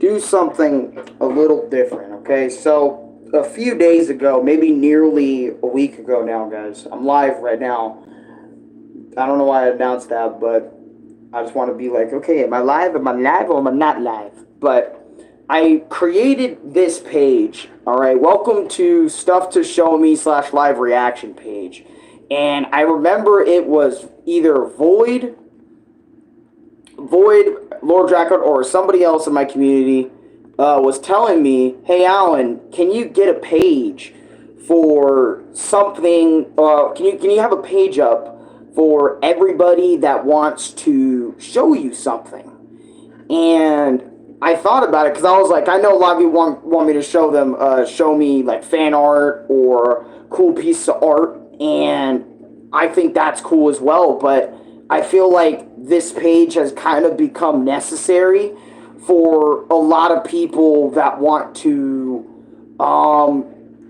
do something a little different, okay? So, a few days ago, maybe nearly a week ago now, guys, I'm live right now. I don't know why I announced that, but I just want to be like, okay, am I live? Am I live or am I not live? But I created this page, all right? Welcome to Stuff to Show Me / live reaction page. And I remember it was either Void, Lord Draco, or somebody else in my community was telling me, hey, Alan, can you get a page for something? Can you have a page up for everybody that wants to show you something? And I thought about it because I was like, I know a lot of you want me to show me like fan art or cool piece of art, and I think that's cool as well, but I feel like this page has kind of become necessary for a lot of people that want to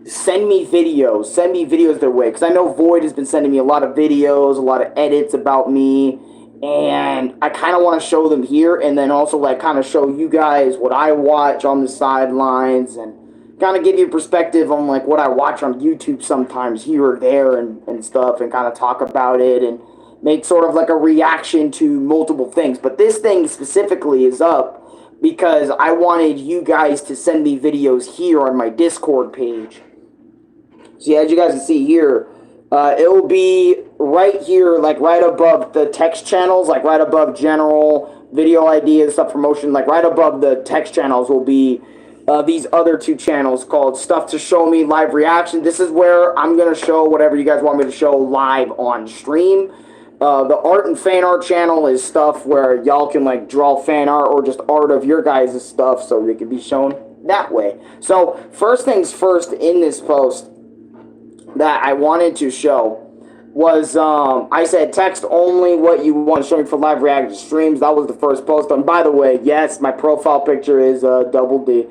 send me videos their way, because I know Void has been sending me a lot of videos, a lot of edits about me, and I kind of want to show them here, and then also like kind of show you guys what I watch on the sidelines, and kind of give you a perspective on like what I watch on YouTube sometimes here or there and stuff, and kind of talk about it and make sort of like a reaction to multiple things. But this thing specifically is up because I wanted you guys to send me videos here on my Discord page. So yeah, as you guys can see here, it will be right here, like right above the text channels, like right above general video ideas, stuff promotion, like right above the text channels will be these other two channels called Stuff to Show Me Live Reaction. This is where I'm going to show whatever you guys want me to show live on stream. The art and fan art channel is stuff where y'all can like draw fan art or just art of your guys' stuff so it can be shown that way. So first things first, in this post that I wanted to show was I said text only what you want to show me for live reaction streams. That was the first post. And by the way, yes, my profile picture is Double D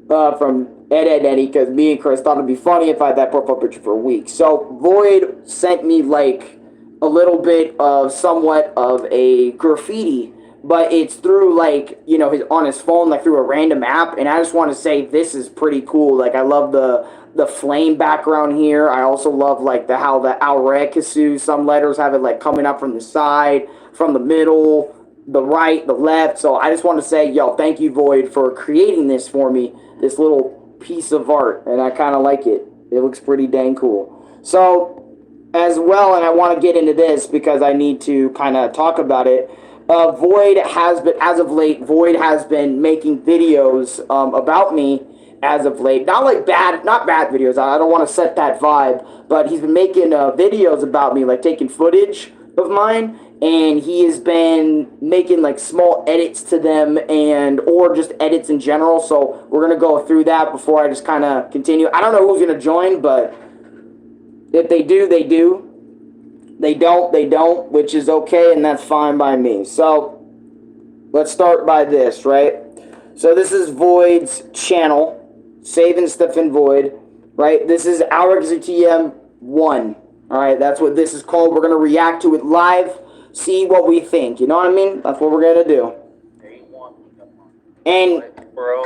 from Eddie, because me and Chris thought it'd be funny if I had that profile picture for a week. So Void sent me like a little bit of somewhat of a graffiti, but it's through like, you know, on his phone, like through a random app. And I just want to say this is pretty cool. Like I love the flame background here. I also love like how the Arekkusu, some letters have it like coming up from the side, from the middle, the right, the left. So I just want to say, yo, thank you, Void, for creating this for me, this little piece of art, and I kind of like it. It looks pretty dang cool. So as well, and I want to get into this because I need to kind of talk about it. Void has been, as of late, Void has been making videos about me as of late. Not like not bad videos. I don't want to set that vibe, but he's been making videos about me, like taking footage of mine, and he has been making like small edits to them or just edits in general. So we're gonna go through that before I just kind of continue. I don't know who's gonna join, but if they do, they do. They don't, which is okay, and that's fine by me. So let's start by this, right? So this is Void's channel, Saving Stuff in Void, right? This is Arekkusu TM1, all right? That's what this is called. We're going to react to it live, see what we think. You know what I mean? That's what we're going to do. And bro,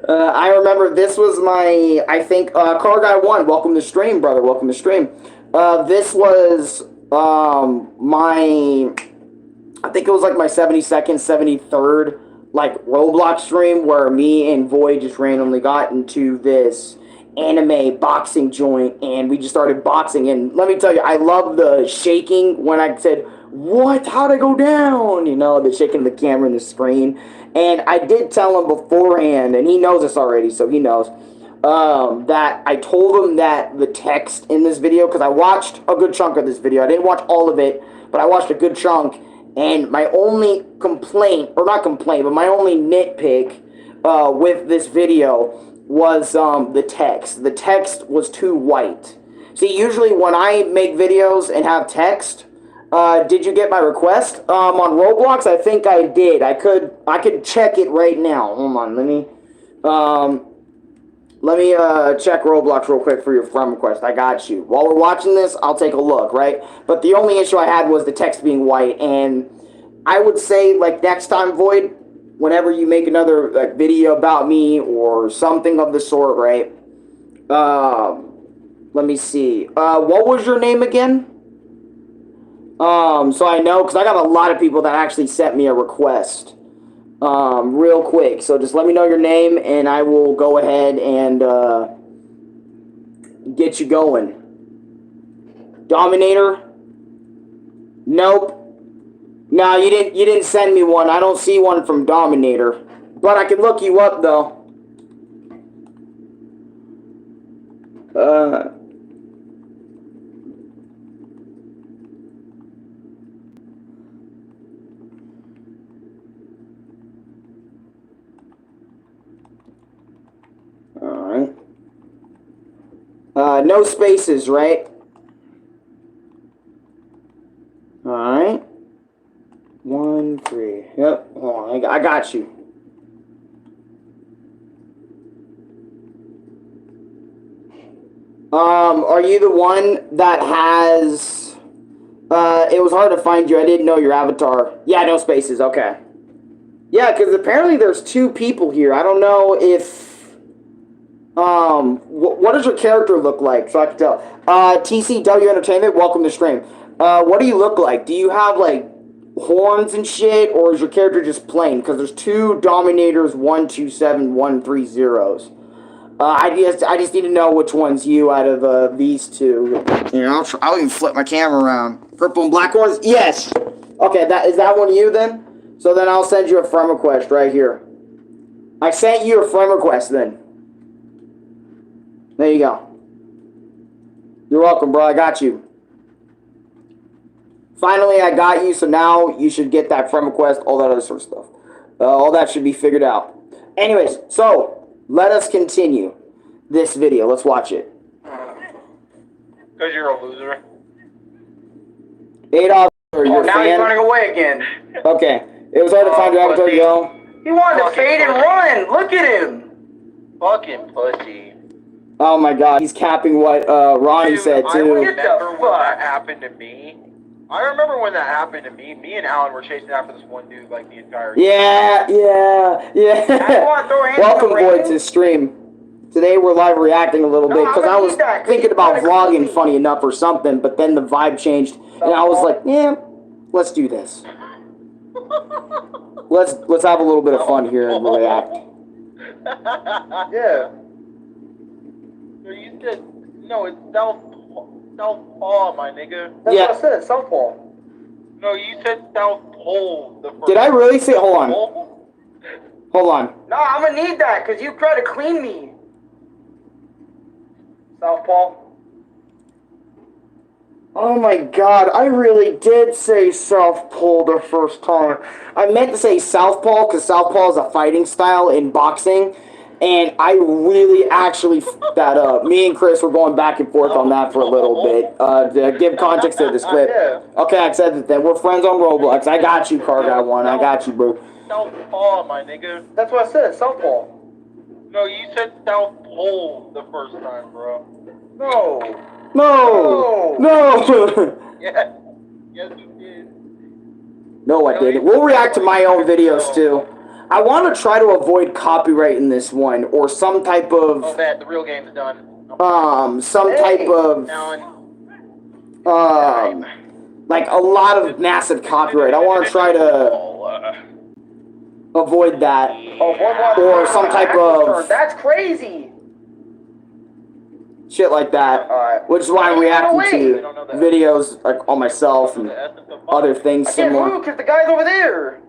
I remember this was my, I think, Car Guy 1, welcome to stream, brother, welcome to stream. This was I think it was like my 72nd, 73rd, like, Roblox stream where me and Void just randomly got into this anime boxing joint, and we just started boxing, and let me tell you, I love the shaking when I said, what, how'd I go down? You know, the shaking the camera and the screen. And I did tell him beforehand, and he knows this already, so he knows, that I told him that the text in this video, because I watched a good chunk of this video. I didn't watch all of it, but I watched a good chunk, and my only complaint, or not complaint, but my only nitpick with this video was the text. The text was too white. See, usually when I make videos and have text, did you get my request? On Roblox, I think I did. I could check it right now. Hold on, let me check Roblox real quick for your friend request. I got you. While we're watching this, I'll take a look, right? But the only issue I had was the text being white, and I would say, like, next time, Void, whenever you make another like video about me or something of the sort, right? Let me see. What was your name again? So I know, because I got a lot of people that actually sent me a request. Real quick. So just let me know your name, and I will go ahead and get you going. Dominator? Nope. No, you didn't send me one. I don't see one from Dominator. But I can look you up though. Alright. No spaces, right? Alright. 1, 3. Yep. Hold on. I got you. Are you the one that has... it was hard to find you. I didn't know your avatar. Yeah, no spaces. Okay. Yeah, because apparently there's 2 people here. I don't know if... what does your character look like? So I can tell. TCW Entertainment, welcome to stream. What do you look like? Do you have, like, horns and shit, or is your character just plain? Because there's 2 Dominators, 127, 130s. I just need to know which one's you out of these 2. You know, I'll even flip my camera around. Purple and black ones? Yes! Okay, is that one you then? So then I'll send you a friend request right here. I sent you a friend request then. There you go. You're welcome, bro. I got you. Finally, I got you, so now you should get that friend request, all that other sort of stuff. All that should be figured out. Anyways, so let us continue this video. Let's watch it. Because you're a loser. Adolf, or your now fan? He's running away again. Okay. It was hard to find your avatar, yo. He wanted to fade and run. Look at him. Fucking pussy. Oh my god, he's capping what Ronnie said too. I remember when that happened to me. I remember when that happened to me. Me and Alan were chasing after this one dude like the entire game. Yeah. Welcome, Void, to the stream. Today we're live reacting a little bit because I was thinking about vlogging, funny enough, or something, but then the vibe changed, and I was like, yeah, let's do this. Let's have a little bit of fun here and react. Yeah. So you said no, it's Southpaw, my nigga. That's what I said, Southpaw. No, you said South Pole the first. Did I really say? Hold on. Hold on. No, I'm gonna need that because you tried to clean me. Southpaw. Oh my god, I really did say Southpaw the first time. I meant to say Southpaw because Southpaw is a fighting style in boxing. And I really actually f***ed that up. Me and Chris were going back and forth on that for a little bit. To give context to this clip. Okay, I said that then. We're friends on Roblox. I got you, Car Guy 1. I got you, bro. Southpaw, my nigga. That's what I said, Southpaw. No, you said South Pole the first time, bro. No! Yes, you did. No, I didn't. We'll react to my own videos, too. I want to try to avoid copyright in this one, or some type of... Oh, bad. The real game's done. Some type of... like, a lot of massive copyright. I want to try to avoid that. Or some type of... That's crazy! Shit like that. Which is why I'm reacting to videos, like, on myself and other things similar. I can't move because the guy's over there!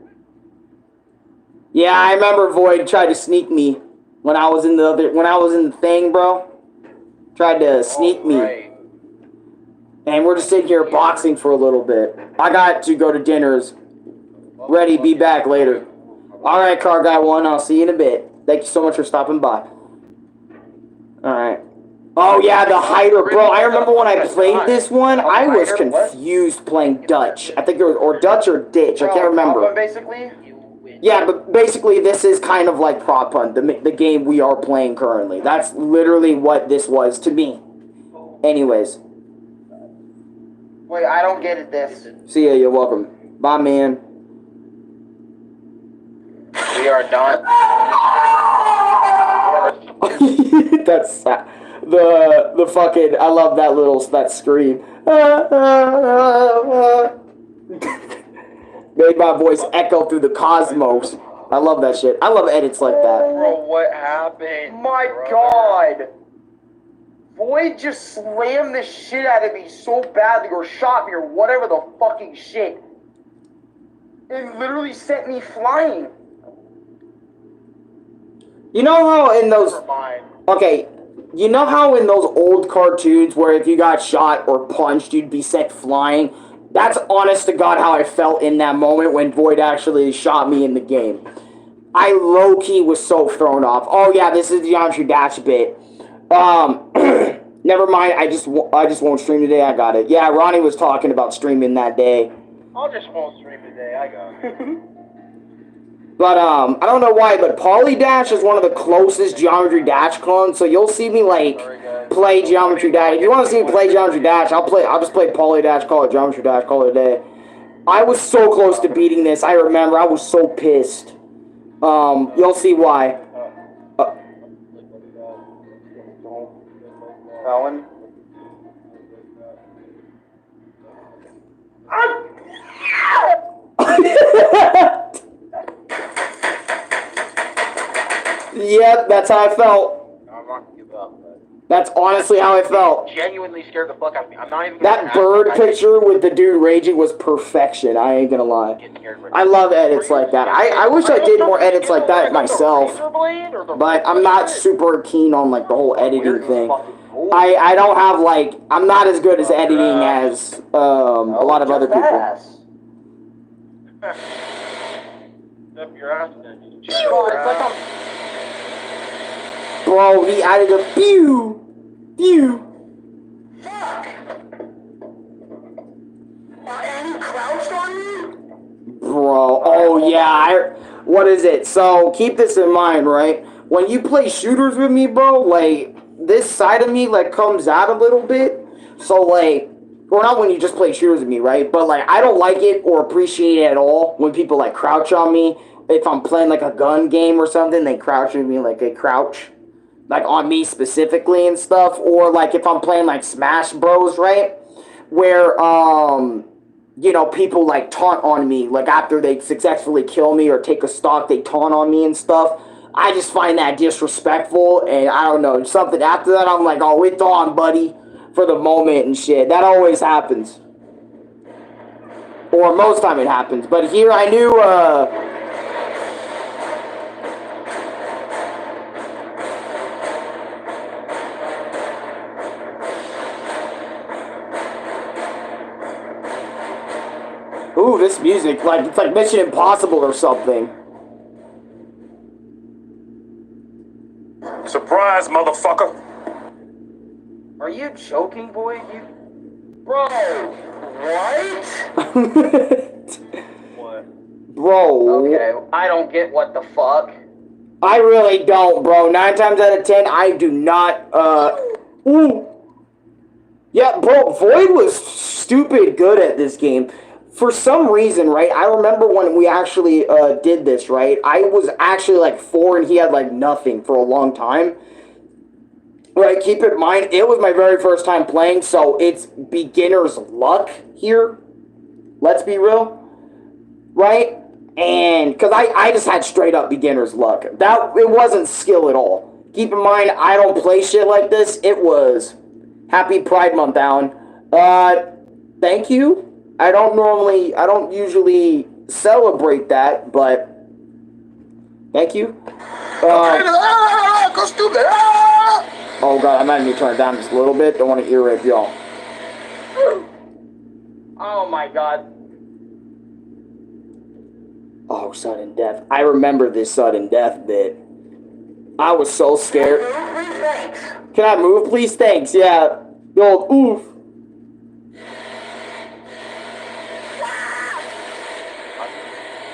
Yeah, I remember Void tried to sneak me when I was in the thing, bro. Tried to sneak me. And we're just sitting here boxing for a little bit. I got to go to dinners. Ready, be back later. Alright, Car Guy 1, I'll see you in a bit. Thank you so much for stopping by. Alright. Oh yeah, the hider, bro. I remember when I played this one, I was confused playing Dutch. I think it was, or Dutch or Ditch, I can't remember. Basically? Yeah, but basically this is kind of like Prop Hunt, the game we are playing currently. That's literally what this was to me. Anyways. Wait, I don't get it, this. See ya, you're welcome. Bye, man. We are not. That's the fucking. I love that scream. Made my voice echo through the cosmos. I love that shit. I love edits like that. Bro, what happened? My God. Void just slammed the shit out of me so badly, or shot me, or whatever the fucking shit. It literally sent me flying. You know how in those... Okay, you know how in those old cartoons where if you got shot or punched, you'd be sent flying? That's honest to God how I felt in that moment when Void actually shot me in the game. I low-key was so thrown off. Oh yeah, this is the Geometry Dash bit. Never mind, I just won't stream today, I got it. Yeah, Ronnie was talking about streaming that day. I just won't stream today, I got it. But, I don't know why, but Polydash is one of the closest Geometry Dash clones, so you'll see me, like, play Geometry Dash. If you want to see me play Geometry Dash, I'll just play Polydash, call it Geometry Dash, call it a day. I was so close to beating this, I remember, I was so pissed. You'll see why. Alan? Yep, that's how I felt. I'm not gonna give up, but... That's honestly how I felt. Genuinely scared the fuck out of me. I'm not even That bird picture with the dude raging was perfection, I ain't gonna lie. I love edits like that. I wish I did more edits like that myself. But I'm not super keen on, like, the whole editing thing. I don't have, like, I'm not as good as editing as a lot of other people. Up your ass then. Bro, he added a pew! Pew! Fuck! Any crouched on you? Bro, oh yeah, what is it? So, keep this in mind, right? When you play shooters with me, bro, like, this side of me, like, comes out a little bit. So, like, or not when you just play shooters with me, right? But, like, I don't like it or appreciate it at all when people, like, crouch on me. If I'm playing, like, a gun game or something, they crouch with me, like, they crouch. Like, on me specifically and stuff. Or, like, if I'm playing, like, Smash Bros, right? Where, you know, people, like, taunt on me. Like, after they successfully kill me or take a stock, they taunt on me and stuff. I just find that disrespectful. And, I don't know, something after that, I'm like, oh, it's on, buddy. For the moment and shit. That always happens. Or most time it happens. But here I knew, ooh, this music, like, it's like Mission Impossible or something. Surprise, motherfucker! Are you joking, boy? Bro, what? What? Bro. Okay, I don't get what the fuck. I really don't, bro. 9 times out of 10, I do not, ooh. Yeah, bro, Void was stupid good at this game. For some reason, right, I remember when we actually did this, right, I was actually like 4 and he had like nothing for a long time. Right, keep in mind, it was my very first time playing, so it's beginner's luck here. Let's be real. Right? And, because I just had straight up beginner's luck. It wasn't skill at all. Keep in mind, I don't play shit like this. It was Happy Pride Month, Alan. Thank you. I don't usually celebrate that, but thank you. Go stupid! Oh god, I might need to turn it down just a little bit. Don't want to ear rape y'all. Oh my god. Oh, sudden death. I remember this sudden death bit. I was so scared. Can I move, please? Thanks, yeah. The old oof.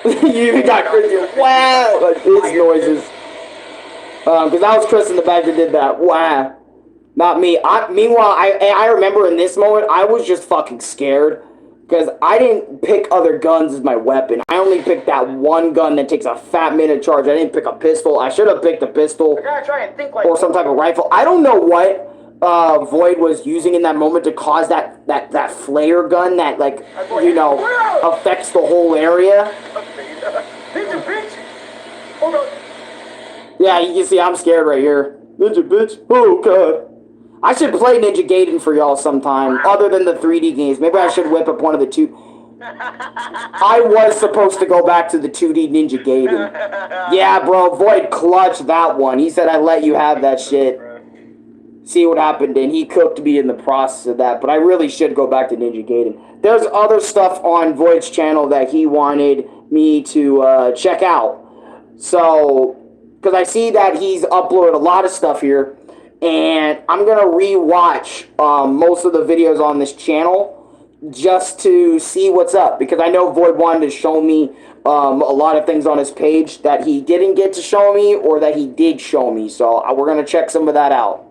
You even got Chris, wow, like his noises. Because that was Chris in the back that did that. Wow. Not me. Meanwhile, I remember in this moment, I was just fucking scared. Because I didn't pick other guns as my weapon. I only picked that one gun that takes a fat minute charge. I didn't pick a pistol. I should have picked a pistol. I gotta try and think like... Or some type of rifle. I don't know what Void was using in that moment to cause that flare gun that, like, you know, affects the whole area. Ninja bitch! Hold on. Yeah, you can see I'm scared right here. Ninja bitch. Oh, God. I should play Ninja Gaiden for y'all sometime, other than the 3D games. Maybe I should whip up one of the two. I was supposed to go back to the 2D Ninja Gaiden. Yeah, bro, Void clutched that one. He said I let you have that shit. See what happened, and he cooked me in the process of that. But I really should go back to Ninja Gaiden. There's other stuff on Void's channel that he wanted me to check out. So, because I see that he's uploaded a lot of stuff here. And I'm going to re-watch most of the videos on this channel just to see what's up. Because I know Void wanted to show me a lot of things on his page that he didn't get to show me or that he did show me. So we're going to check some of that out.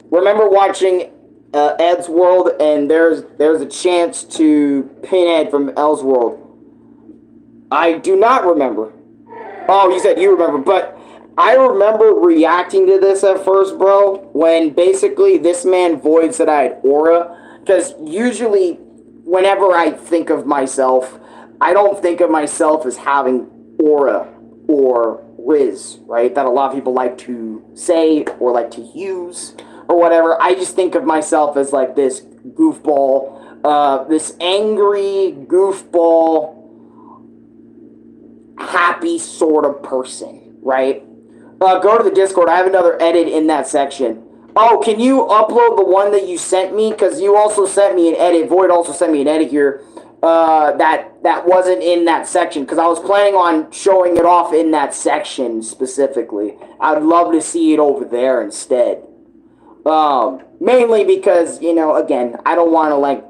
Remember watching Ed's World, and there's a chance to pin Ed from El's World. I do not remember. Oh, you said you remember, but... I remember reacting to this at first, bro, when basically this man Void said I had aura. Because usually, whenever I think of myself, I don't think of myself as having aura or riz, right? That a lot of people like to say or like to use or whatever. I just think of myself as like this goofball, this angry, goofball, happy sort of person, right? Go to the Discord. I have another edit in that section. Oh, can you upload the one that you sent me? Because you also sent me an edit. Void also sent me an edit here that wasn't in that section. Because I was planning on showing it off in that section specifically. I'd love to see it over there instead. Mainly because, you know, again, I don't want to, like,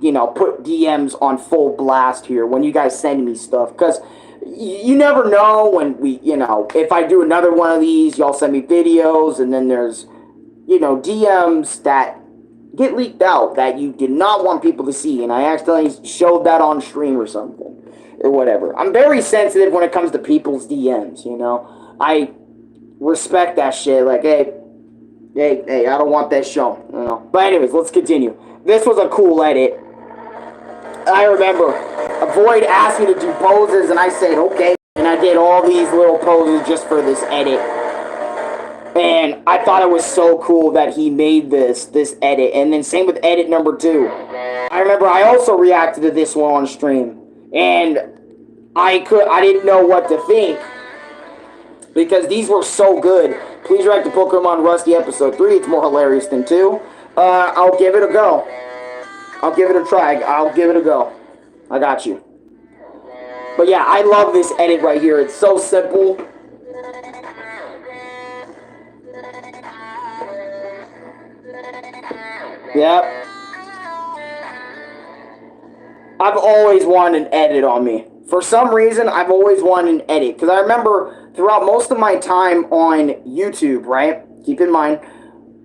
you know, put DMs on full blast here when you guys send me stuff. Because... you never know when we, you know, if I do another one of these, y'all send me videos, and then there's, you know, DMs that get leaked out that you did not want people to see, and I accidentally showed that on stream or something, or whatever. I'm very sensitive when it comes to people's DMs, you know. I respect that shit, like, hey, I don't want that shown, you know. But anyways, let's continue. This was a cool edit. I remember Void asked me to do poses, and I said, okay. And I did all these little poses just for this edit. And I thought it was so cool that he made this edit. And then same with edit number 2. I remember I also reacted to this one on stream. And I didn't know what to think. Because these were so good. Please react to Pokemon Rusty episode 3. It's more hilarious than 2. I'll give it a go. I'll give it a try. I'll give it a go. I got you. But yeah, I love this edit right here. It's so simple. Yep. I've always wanted an edit on me. For some reason, I've always wanted an edit. Because I remember throughout most of my time on YouTube, right? Keep in mind,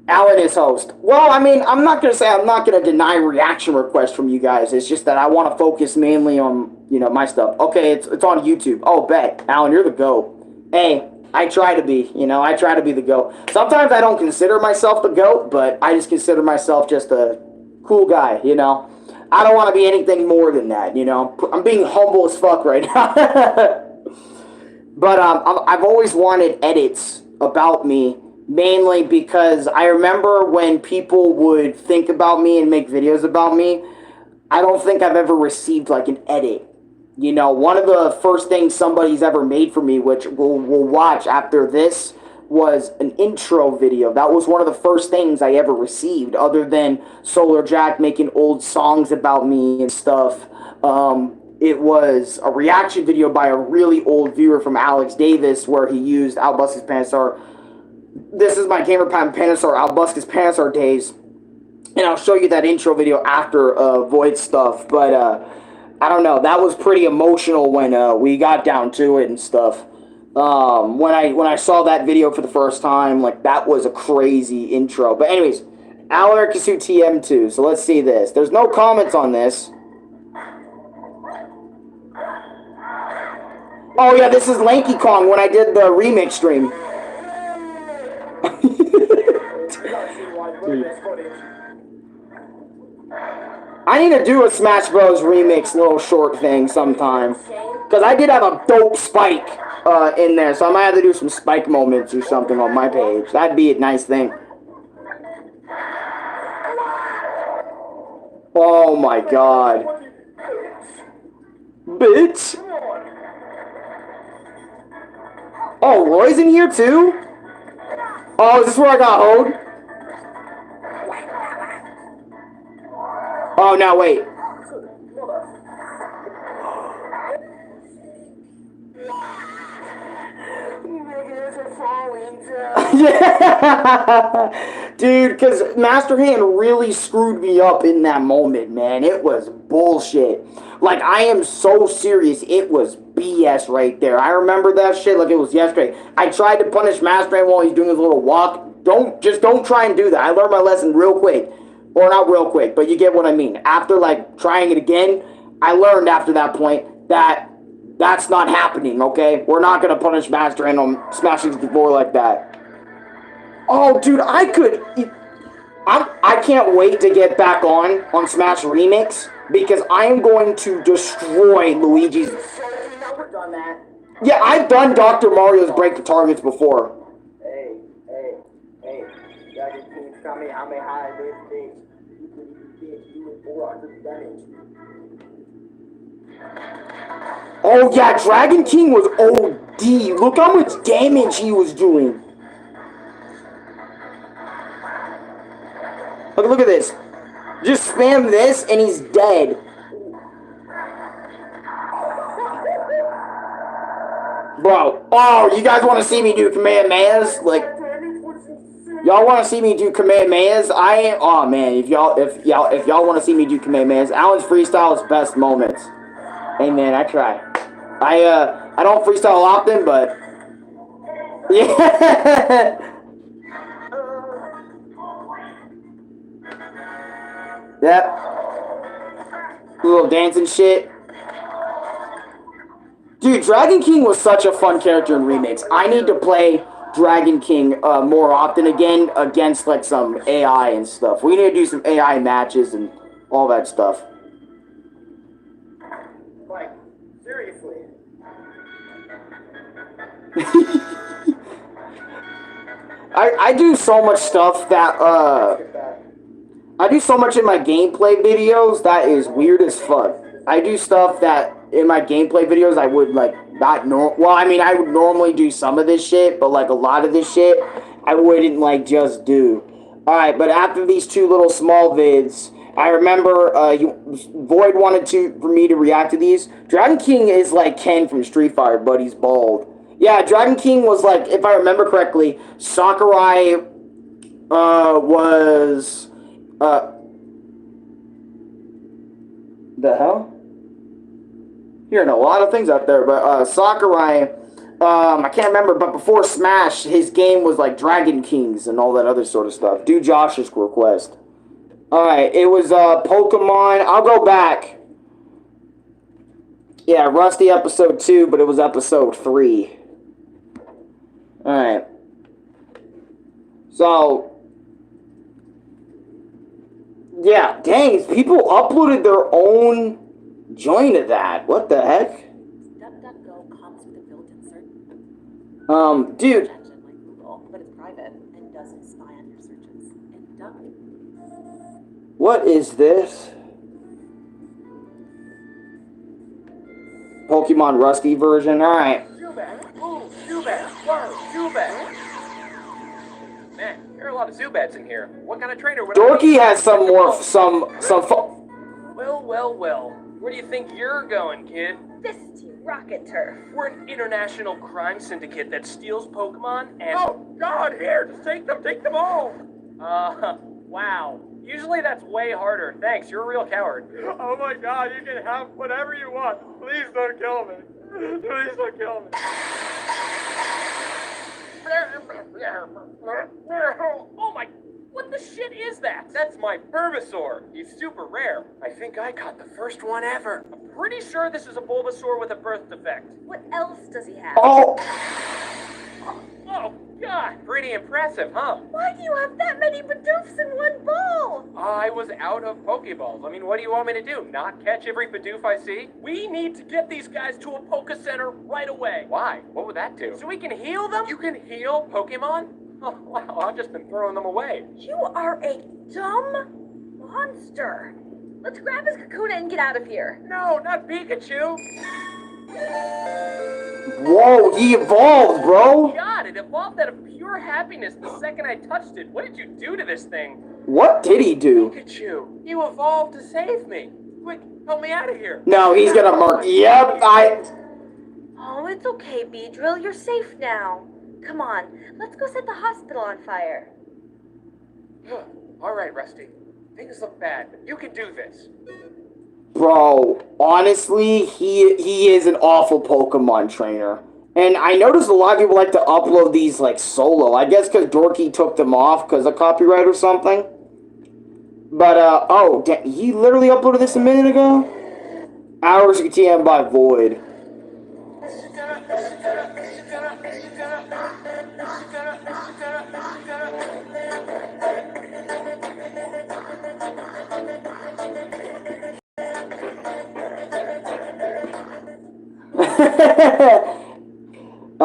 Alan is host. Well, I mean, I'm not going to say I'm not going to deny reaction requests from you guys. It's just that I want to focus mainly on, you know, my stuff. Okay, it's on YouTube. Oh, bet. Alan, you're the GOAT. Hey, I try to be, you know, I try to be the GOAT. Sometimes I don't consider myself the GOAT, but I just consider myself just a cool guy, you know. I don't want to be anything more than that, you know. I'm being humble as fuck right now. But I've always wanted edits about me. Mainly because I remember when people would think about me and make videos about me, I don't think I've ever received like an edit. You know, one of the first things somebody's ever made for me, which we'll watch after this, was an intro video. That was one of the first things I ever received, other than Solar Jack making old songs about me and stuff. It was a reaction video by a really old viewer from Alex Davis where he used Albuscus Pansar. This is my Gamer Pansar, Albuscus Pansar days. And I'll show you that intro video after Void stuff. But I don't know. That was pretty emotional when we got down to it and stuff. When I saw that video for the first time, like, that was a crazy intro. But anyways, Arekkusu TM2. So let's see this. There's no comments on this. Oh yeah, this is Lanky Kong when I did the remix stream. I need to do a Smash Bros. Remix little short thing sometime. Because I did have a dope Spike in there, so I might have to do some Spike moments or something on my page. That'd be a nice thing. Oh my god. Bitch! Oh, Roy's in here too? Oh, is this where I got hoed? Oh, no, wait. Yeah. Dude, because Master Hand really screwed me up in that moment, man. It was bullshit. Like, I am so serious. It was BS right there. I remember that shit like it was yesterday. I tried to punish Master Hand while he's doing his little walk. Don't try and do that. I learned my lesson real quick. Or not real quick, but you get what I mean. After, like, trying it again, I learned after that point that that's not happening, okay? We're not going to punish Master Hand on Smash 64 like that. Oh, dude, I can't wait to get back on Smash Remix, because I am going to destroy Luigi's... Yeah, I've done Dr. Mario's Break the Targets before. Hey. Dragon King, tell me how many high this thing. You can 400 damage. Oh yeah, Dragon King was OD. Look how much damage he was doing. Look at this. Just spam this and he's dead. Bro, oh, you guys want to see me do Kamehamehas? Like, y'all want to see me do Kamehamehas? Oh man, if y'all want to see me do Kamehamehas, Alan's freestyle is best moments. Hey man, I try. I don't freestyle often, but yeah. Yep. A little dancing shit. Dude, Dragon King was such a fun character in Remix. I need to play Dragon King more often again against like some AI and stuff. We need to do some AI matches and all that stuff. Like, seriously. I do so much stuff that I do so much in my gameplay videos that is weird as fuck. I do stuff that in my gameplay videos I would like not well, I mean I would normally do some of this shit, but like a lot of this shit I wouldn't like just do. Alright, but after these two little small vids, I remember Void wanted for me to react to these. Dragon King is like Ken from Street Fighter, but he's bald. Yeah, Dragon King was like, if I remember correctly, Sakurai was the hell? Hearing a lot of things out there, but Sakurai, I can't remember, but before Smash, his game was like Dragon Kings and all that other sort of stuff. Do Josh's request. Alright, it was Pokemon. I'll go back. Yeah, Rusty episode 2, but it was episode 3. Alright. So, yeah, dang, people uploaded their own joint of that. What the heck? DuckDuckGo comes with a built-in search. Dude. Engine like Google, but it's private and doesn't spy on your searches. And Duck. What is this? Pokemon Rusty version. All right. Man, there are a lot of Zubats in here. What kind of trainer would Dorky has some more Well. Where do you think you're going, kid? Fisty rocket turf. We're an international crime syndicate that steals Pokemon and... Oh, God, here, just take them all! Wow. Usually that's way harder. Thanks, you're a real coward. Oh my God, you can have whatever you want. Please don't kill me. Please don't kill me. Oh my... What the shit is that? That's my Bulbasaur. He's super rare. I think I caught the first one ever. I'm pretty sure this is a Bulbasaur with a birth defect. What else does he have? Oh! Oh, God. Pretty impressive, huh? Why do you have that many Bidoofs in one ball? I was out of Pokeballs. I mean, what do you want me to do? Not catch every Bidoof I see? We need to get these guys to a Poke Center right away. Why? What would that do? So we can heal them? You can heal Pokemon? Oh, wow, I've just been throwing them away. You are a dumb monster. Let's grab his Kakuna and get out of here. No, not Pikachu. Whoa, he evolved, bro! God, it evolved out of pure happiness the second I touched it. What did you do to this thing? What did he do? Pikachu, you evolved to save me. Quick, help me out of here. No, he's gonna murk. Yep, Oh, it's okay, Beedrill. You're safe now. Come on, let's go set the hospital on fire. All right, Rusty. Things look bad, but you can do this. Bro, honestly, he is an awful Pokemon trainer. And I noticed a lot of people like to upload these, like, solo. I guess because Dorky took them off because of copyright or something. But, oh, he literally uploaded this a minute ago? Hours TM by Void.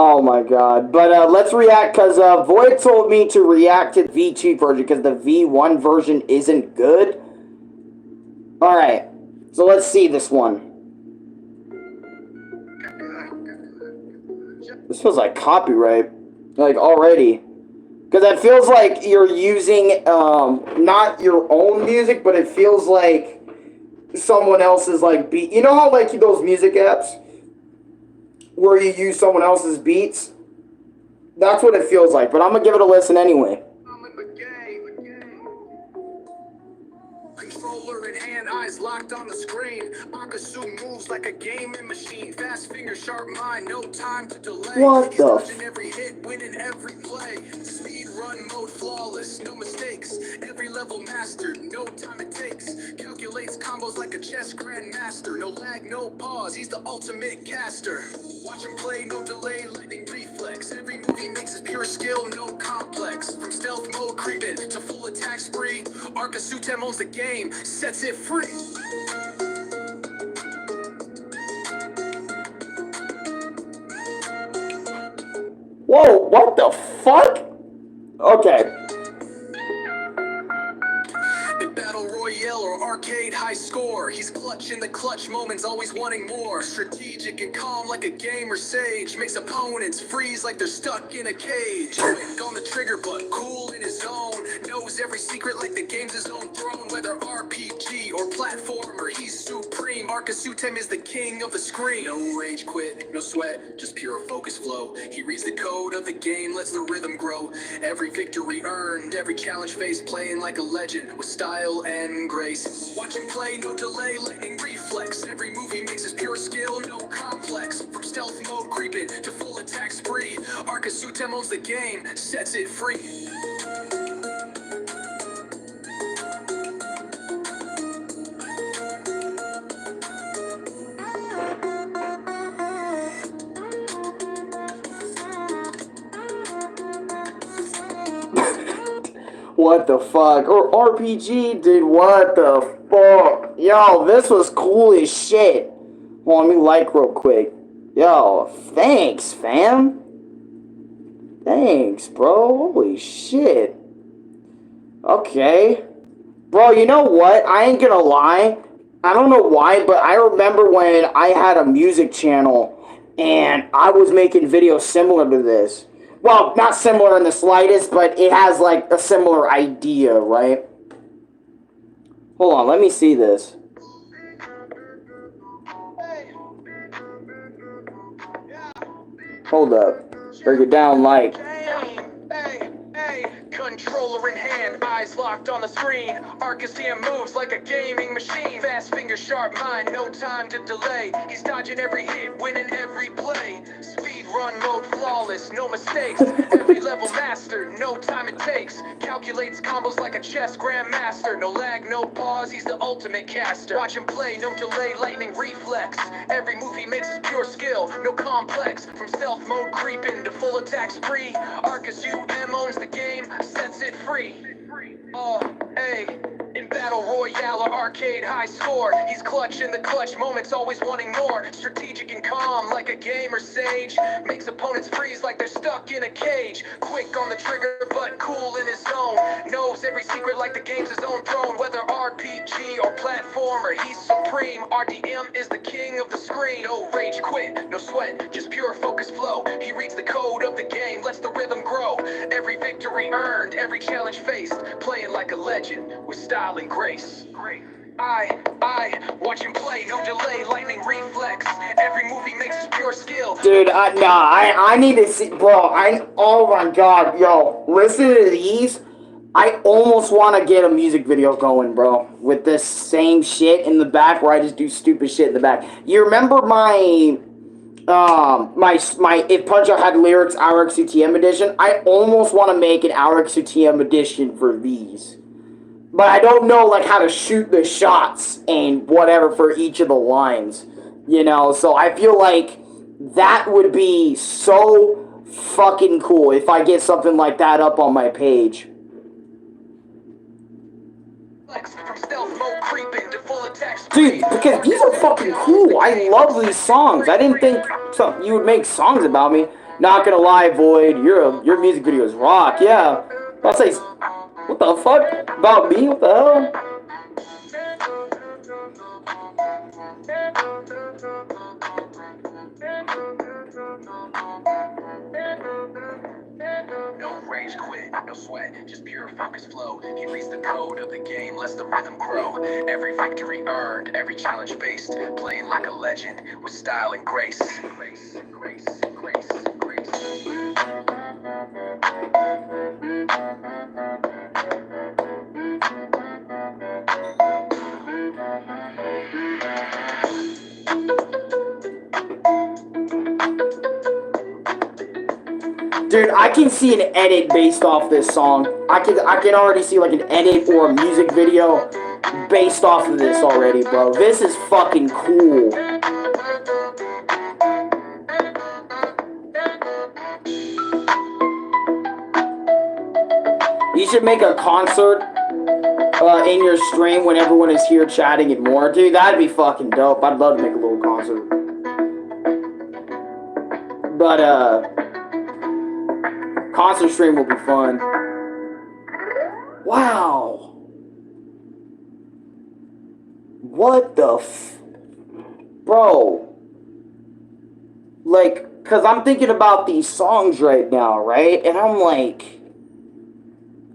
Oh my god. But let's react, because Void told me to react to the V2 version because the V1 version isn't good. Alright, so let's see this one. This feels like copyright, like, already. Because it feels like you're using, not your own music, but it feels like someone else's, like, beat. You know how, like, those music apps where you use someone else's beats? That's what it feels like, but I'm gonna give it a listen anyway. Controller in hand, eyes locked on the screen. Arekkusu moves like a gaming machine. Fast finger, sharp mind, no time to delay. What He's the dodging every hit, winning every play. Speed run mode flawless, no mistakes. Every level mastered, no time it takes. Calculates combos like a chess grandmaster. No lag, no pause, he's the ultimate caster. Watch him play, no delay, lightning reflex. Every move he makes is pure skill, no complex. From stealth mode creeping to full attack spree, Arekkusu owns the game, sets it free. Whoa, what the fuck? Okay. In battle royale or arcade high score, he's clutch in the clutch moments, always wanting more. Strategic and calm like a gamer sage, makes opponents freeze like they're stuck in a cage. Quick on the trigger but cool in his zone, knows every secret like the game's his own throne. Whether RPG or platformer, he's supreme. Arekkusu is the king of the screen. No rage quit, no sweat, just pure focus flow. He reads the code of the game, lets the rhythm grow. Every victory earned, every challenge faced, playing like a legend with style and grace. Watch him play, no delay, lightning reflex. Every move he makes is pure skill, no complex. From stealth mode creeping to full attack spree, Arekkusu owns the game, sets it free. What the fuck? Or RPG, dude, what the fuck? Yo, this was cool as shit. Hold on, let me like real quick. Yo, thanks, fam. Thanks, bro. Holy shit. Okay. Bro, you know what? I ain't gonna lie. I don't know why, but I remember when I had a music channel and I was making videos similar to this. Well, not similar in the slightest, but it has, like, a similar idea, right? Hold on, let me see this. Hold up. Break it down like... Controller in hand, eyes locked on the screen. Arekkusu moves like a gaming machine. Fast fingers, sharp mind, no time to delay. He's dodging every hit, winning every play. Speed run mode flawless, no mistakes. Every level mastered, no time it takes. Calculates combos like a chess grandmaster. No lag, no pause, he's the ultimate caster. Watch him play, no delay, lightning reflex. Every move he makes is pure skill, no complex. From stealth mode creeping to full attack spree. Arekkusu M owns the game, sets it free. Hey, in battle royale or arcade high score, he's clutch in the clutch moments, always wanting more. Strategic and calm like a gamer sage, makes opponents freeze like they're stuck in a cage. Quick on the trigger but cool in his zone, knows every secret like the game's his own throne. Whether RPG or platformer, he's supreme. RDM is the king of the screen. No rage quit, no sweat, just pure focus flow. He reads the code of the game, lets the rhythm grow. Every victory earned, every challenge faced, playing like a legend with style and grace. I watch him play, no delay, lightning reflex. Every move he makes is pure skill. Dude, I need to see, bro. Oh my god, yo, listen to these. I almost want to get a music video going, bro, with this same shit in the back where I just do stupid shit in the back. You remember my If Punch-Out had lyrics Arekkusu TM edition? I almost want to make an Arekkusu TM edition for these. But I don't know, like, how to shoot the shots and whatever for each of the lines, you know? So I feel like that would be so fucking cool if I get something like that up on my page. Dude, because these are fucking cool. I love these songs. I didn't think you would make songs about me. Not gonna lie, Void, your music videos rock, yeah. I'll say, what the fuck? About me? What the hell? No rage quit, no sweat, just pure focus flow. He reads the code of the game, lets the rhythm grow. Every victory earned, every challenge faced, playing like a legend with style and grace. Grace, grace, grace, grace. Dude, I can see an edit based off this song. I can already see like an edit or a music video based off of this already, bro. This is fucking cool. You should make a concert in your stream when everyone is here chatting and more. Dude, that'd be fucking dope. I'd love to make a little concert. But, concert stream will be fun. Wow. What the Bro. Like, because I'm thinking about these songs right now, right? And I'm like,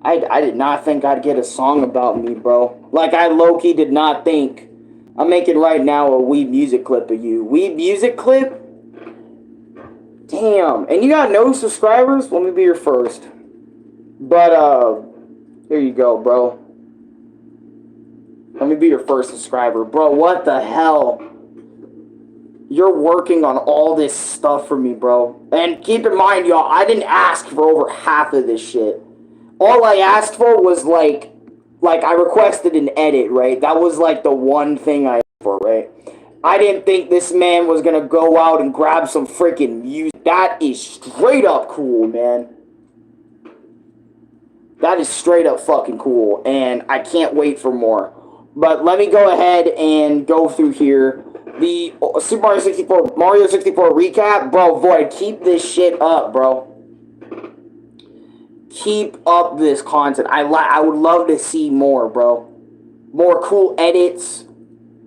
I did not think I'd get a song about me, bro. Like, I low-key did not think. I'm making right now a Weed music clip of you. Weed music clip? Damn. And you got no subscribers? Let me be your first. But, here you go, bro. Let me be your first subscriber. Bro, what the hell? You're working on all this stuff for me, bro. And keep in mind, y'all, I didn't ask for over half of this shit. All I asked for was, like I requested an edit, right? That was, like, the one thing I asked for, right? I didn't think this man was gonna go out and grab some freaking music. That is straight up cool, man. That is straight up fucking cool, and I can't wait for more. But let me go ahead and go through here. The Super Mario 64 recap. Bro, Void, keep this shit up, bro. Keep up this content. I would love to see more, bro. More cool edits.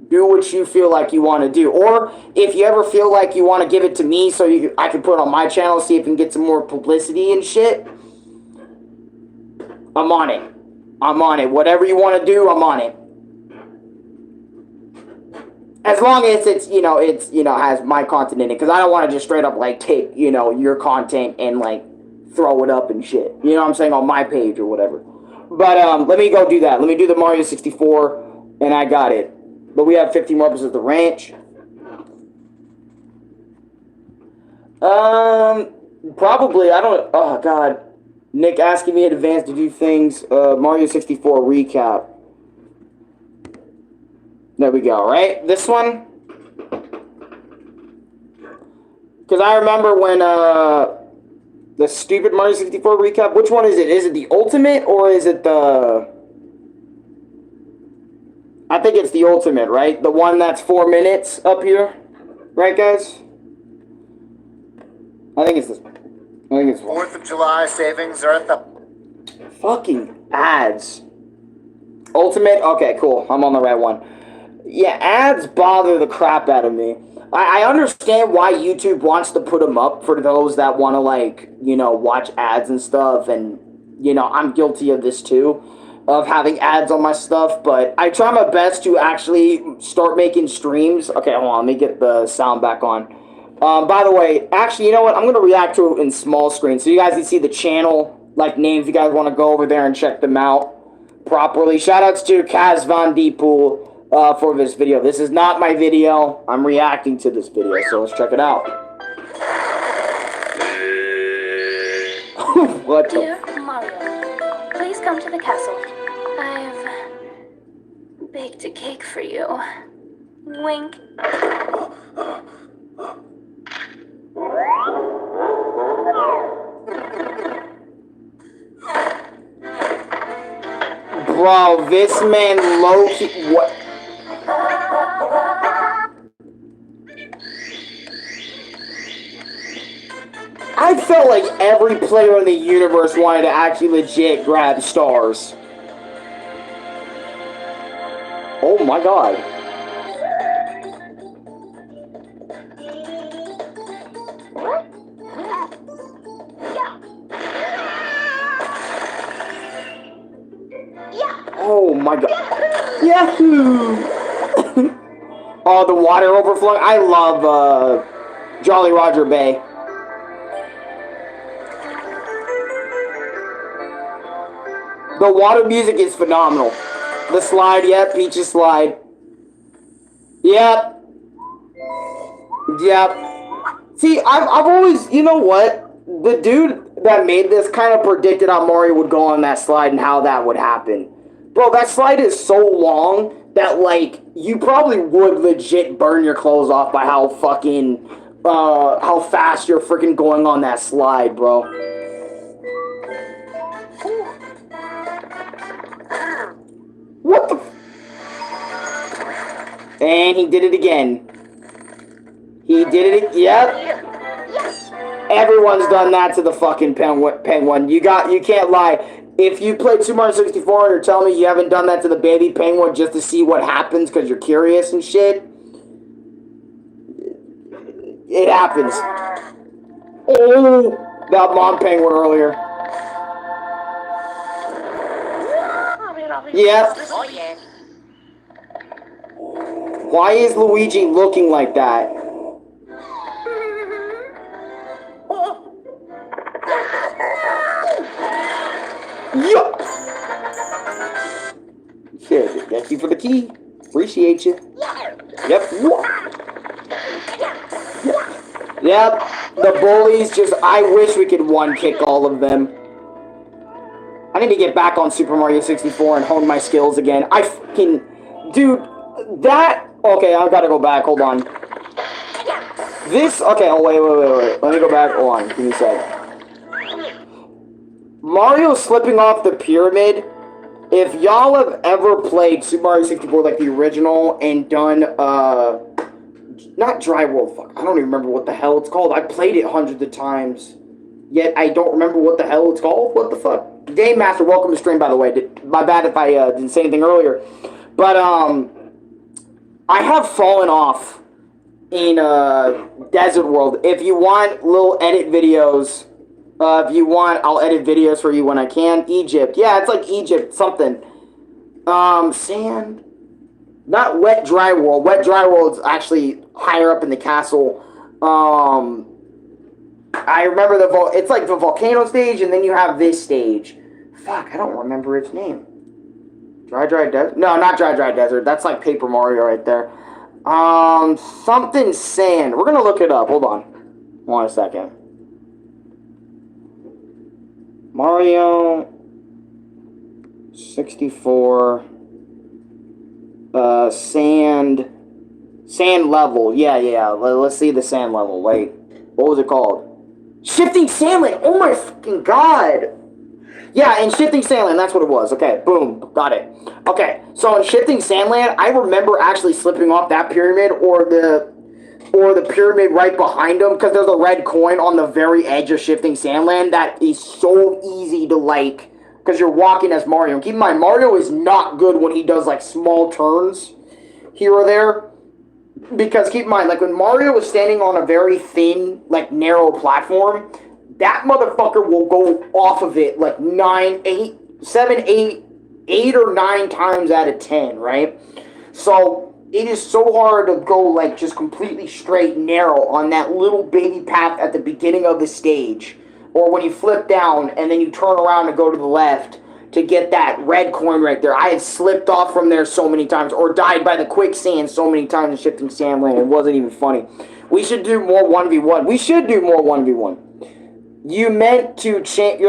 Do what you feel like you want to do. Or if you ever feel like you want to give it to me so I can put it on my channel, see if I can get some more publicity and shit, I'm on it. I'm on it. Whatever you want to do, I'm on it. As long as it's has my content in it. Because I don't want to just straight up, like, take, your content and, like, throw it up and shit. You know what I'm saying? On my page or whatever. But let me go do that. Let me do the Mario 64, and I got it. But we have 15 more episodes of the ranch. Probably, I don't, oh god. Nick asking me in advance to do things. Mario 64 recap. There we go, right? This one? Because I remember when, the stupid Mario 64 recap, which one is it? Is it the ultimate, or is it the... I think it's the ultimate, right? The one that's 4 minutes up here. Right, guys? I think it's this one. I think it's one. 4th of July savings are at the... Fucking ads. Ultimate? Okay, cool. I'm on the right one. Yeah, ads bother the crap out of me. I understand why YouTube wants to put them up for those that want to, like, you know, watch ads and stuff. And, you know, I'm guilty of this too, of having ads on my stuff. But I try my best to actually start making streams. Okay, hold on. Let me get the sound back on. By the way, actually, you know what? I'm going to react to it in small screen so you guys can see the channel, like, names. If you guys want to go over there and check them out properly. Shoutouts to Kaz Van Diepool for this video. This is not my video. I'm reacting to this video, so let's check it out. What the? Dear Mario, please come to the castle. I've baked a cake for you. Wink. Bro, this man low-key... What? I felt like every player in the universe wanted to actually legit grab stars. Oh my god. Oh my god. Yahoo! Oh, the water overflowing. I love Jolly Roger Bay. The water music is phenomenal. The slide, yep, Peach's slide. Yep. Yep. See, I've always, you know what? The dude that made this kind of predicted how Mario would go on that slide and how that would happen. Bro, that slide is so long that, like, you probably would legit burn your clothes off by how fucking, how fast you're freaking going on that slide, bro. What the? And he did it again. He did it. Yep. Everyone's done that to the fucking penguin. You can't lie. If you played Super Mario 64 and you're telling me you haven't done that to the baby penguin just to see what happens because you're curious and shit, it happens. Oh, that mom penguin earlier. Yep. Why is Luigi looking like that? Yup. Here, thank you for the key. Appreciate you. Yep. Yep. The bullies just, I wish we could one-kick all of them. I need to get back on Super Mario 64 and hone my skills again. I fucking... Dude, that... Okay, I've got to go back. Hold on. This... Okay, oh, wait. Let me go back. Hold on. Give me a sec. Mario slipping off the pyramid. If y'all have ever played Super Mario 64, like the original, and done, not Dry World, fuck. I don't even remember what the hell it's called. I played it hundreds of times. Yet I don't remember what the hell it's called. What the fuck? Game Master, welcome to stream, by the way. My bad if I didn't say anything earlier. But, I have fallen off in, Desert World. If you want little edit videos, if you want, I'll edit videos for you when I can. Egypt. Yeah, it's like Egypt, something. Sand. Not Wet Dry World. Wet Dry World's actually higher up in the castle. I remember it's like the volcano stage, and then you have this stage. Fuck, I don't remember its name. Dry Desert? No, not Dry Desert. That's like Paper Mario right there. Something Sand. We're gonna look it up. Hold on. One second. Mario 64 sand level. Yeah. Let's see the sand level. Wait. What was it called? Shifting Sandland. Oh my fucking god. Yeah, in Shifting Sandland, that's what it was. Okay, boom, got it. Okay, so in Shifting Sandland, I remember actually slipping off that pyramid or the pyramid right behind them, because there's a red coin on the very edge of Shifting Sandland that is so easy to, like, because you're walking as Mario. And keep in mind, Mario is not good when he does, like, small turns here or there. Because keep in mind, like, when Mario was standing on a very thin, like, narrow platform, that motherfucker will go off of it like 8 or 9 times out of 10, right? So it is so hard to go like just completely straight narrow on that little baby path at the beginning of the stage, or when you flip down and then you turn around and go to the left to get that red coin right there. I had slipped off from there so many times, or died by the quicksand so many times in Shifting Sandland. It wasn't even funny. We should do more 1v1. We should do more 1v1. You're meant to chain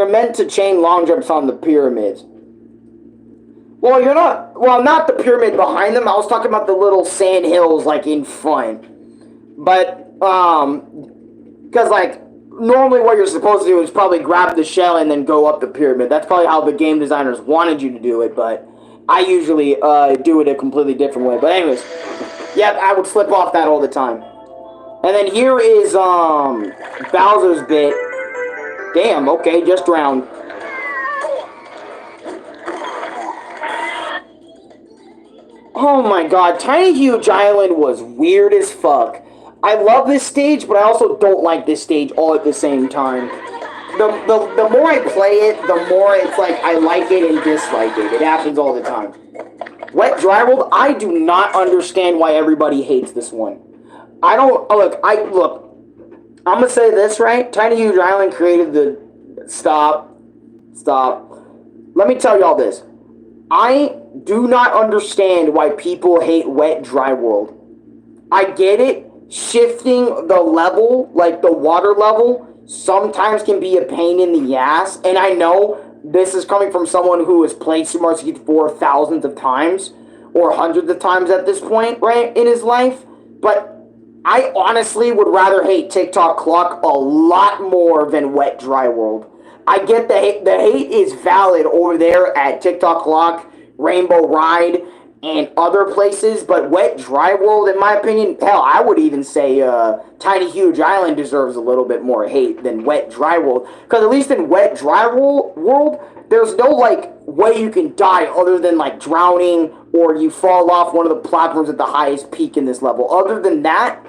long jumps on the pyramids. Well, you're not. Well, not the pyramid behind them. I was talking about the little sand hills, like in front. But because like normally what you're supposed to do is probably grab the shell and then go up the pyramid. That's probably how the game designers wanted you to do it. But I usually do it a completely different way. But anyways, yeah, I would slip off that all the time. And then here is Bowser's bit. Damn, okay, just drowned. Oh my god, Tiny Huge Island was weird as fuck. I love this stage, but I also don't like this stage all at the same time. The more I play it, the more it's like I like it and dislike it. It happens all the time. Wet Dry World, I do not understand why everybody hates this one. I don't, look, I'm gonna say this, right? Tiny Huge Island created the... Stop. Let me tell y'all this. I do not understand why people hate Wet Dry World. I get it. Shifting the level, like the water level, sometimes can be a pain in the ass. And I know this is coming from someone who has played Super Mario 64 thousands of times, or hundreds of times at this point, right, in his life. But I honestly would rather hate TikTok Clock a lot more than Wet Dry World. I get the hate. The hate is valid over there at TikTok Clock, Rainbow Ride, and other places, but Wet Dry World, in my opinion, hell, I would even say Tiny Huge Island deserves a little bit more hate than Wet Dry World. Because at least in Wet Dry World, there's no, like, way you can die other than, like, drowning or you fall off one of the platforms at the highest peak in this level. Other than that,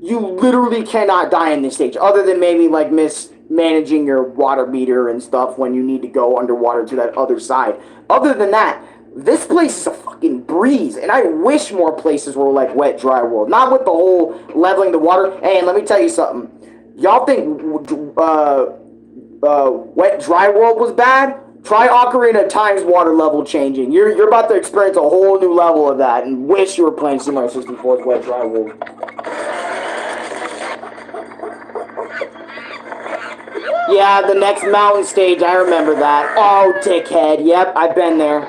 you literally cannot die in this stage, other than maybe, like, mismanaging your water meter and stuff when you need to go underwater to that other side. Other than that, this place is a fucking breeze, and I wish more places were like Wet Dry World. Not with the whole leveling the water. Hey, and let me tell you something. Y'all think Wet Dry World was bad? Try Ocarina of Time's water level changing. You're about to experience a whole new level of that, and wish you were playing Super Mario 64's Wet Dry World. Yeah, the next mountain stage, I remember that. Oh, dickhead. Yep, I've been there.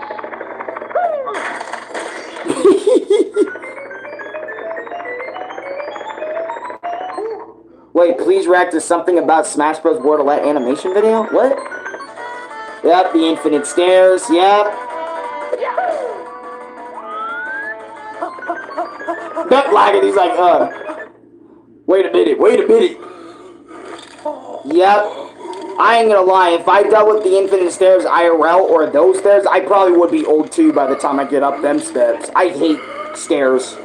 Wait, please react to something about Smash Bros. Borderlet animation video? What? Yep, the infinite stairs, yep. That lagging, he's like, wait a minute. Yep. I ain't gonna lie, if I dealt with the infinite stairs IRL or those stairs, I probably would be old too by the time I get up them steps. I hate stairs.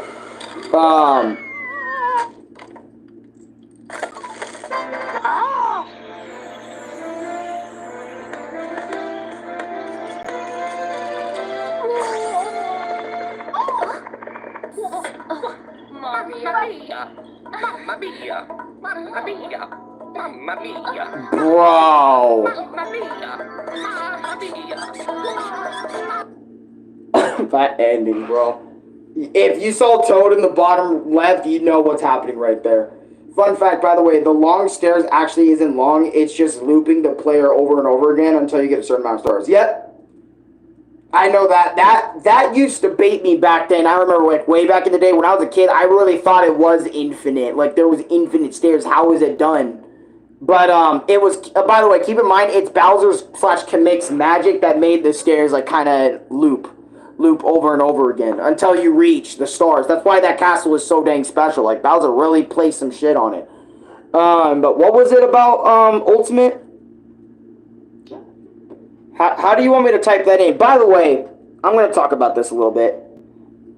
Mamma mia. Mamma mia. Mamma mia. Mamma mia. Bro. Mamma mia. Mamma mia. That ending, bro. If you saw Toad in the bottom left, you'd know what's happening right there. Fun fact, by the way, the long stairs actually isn't long. It's just looping the player over and over again until you get a certain amount of stars. Yep. I know that. That used to bait me back then. I remember like way back in the day when I was a kid, I really thought it was infinite. Like there was infinite stairs. How is it done? But it was. By the way, keep in mind it's Bowser's / Kamik's magic that made the stairs like kind of loop over and over again until you reach the stars. That's why that castle is so dang special. Like Bowser really placed some shit on it. But what was it about Ultimate? How do you want me to type that in? By the way, I'm going to talk about this a little bit.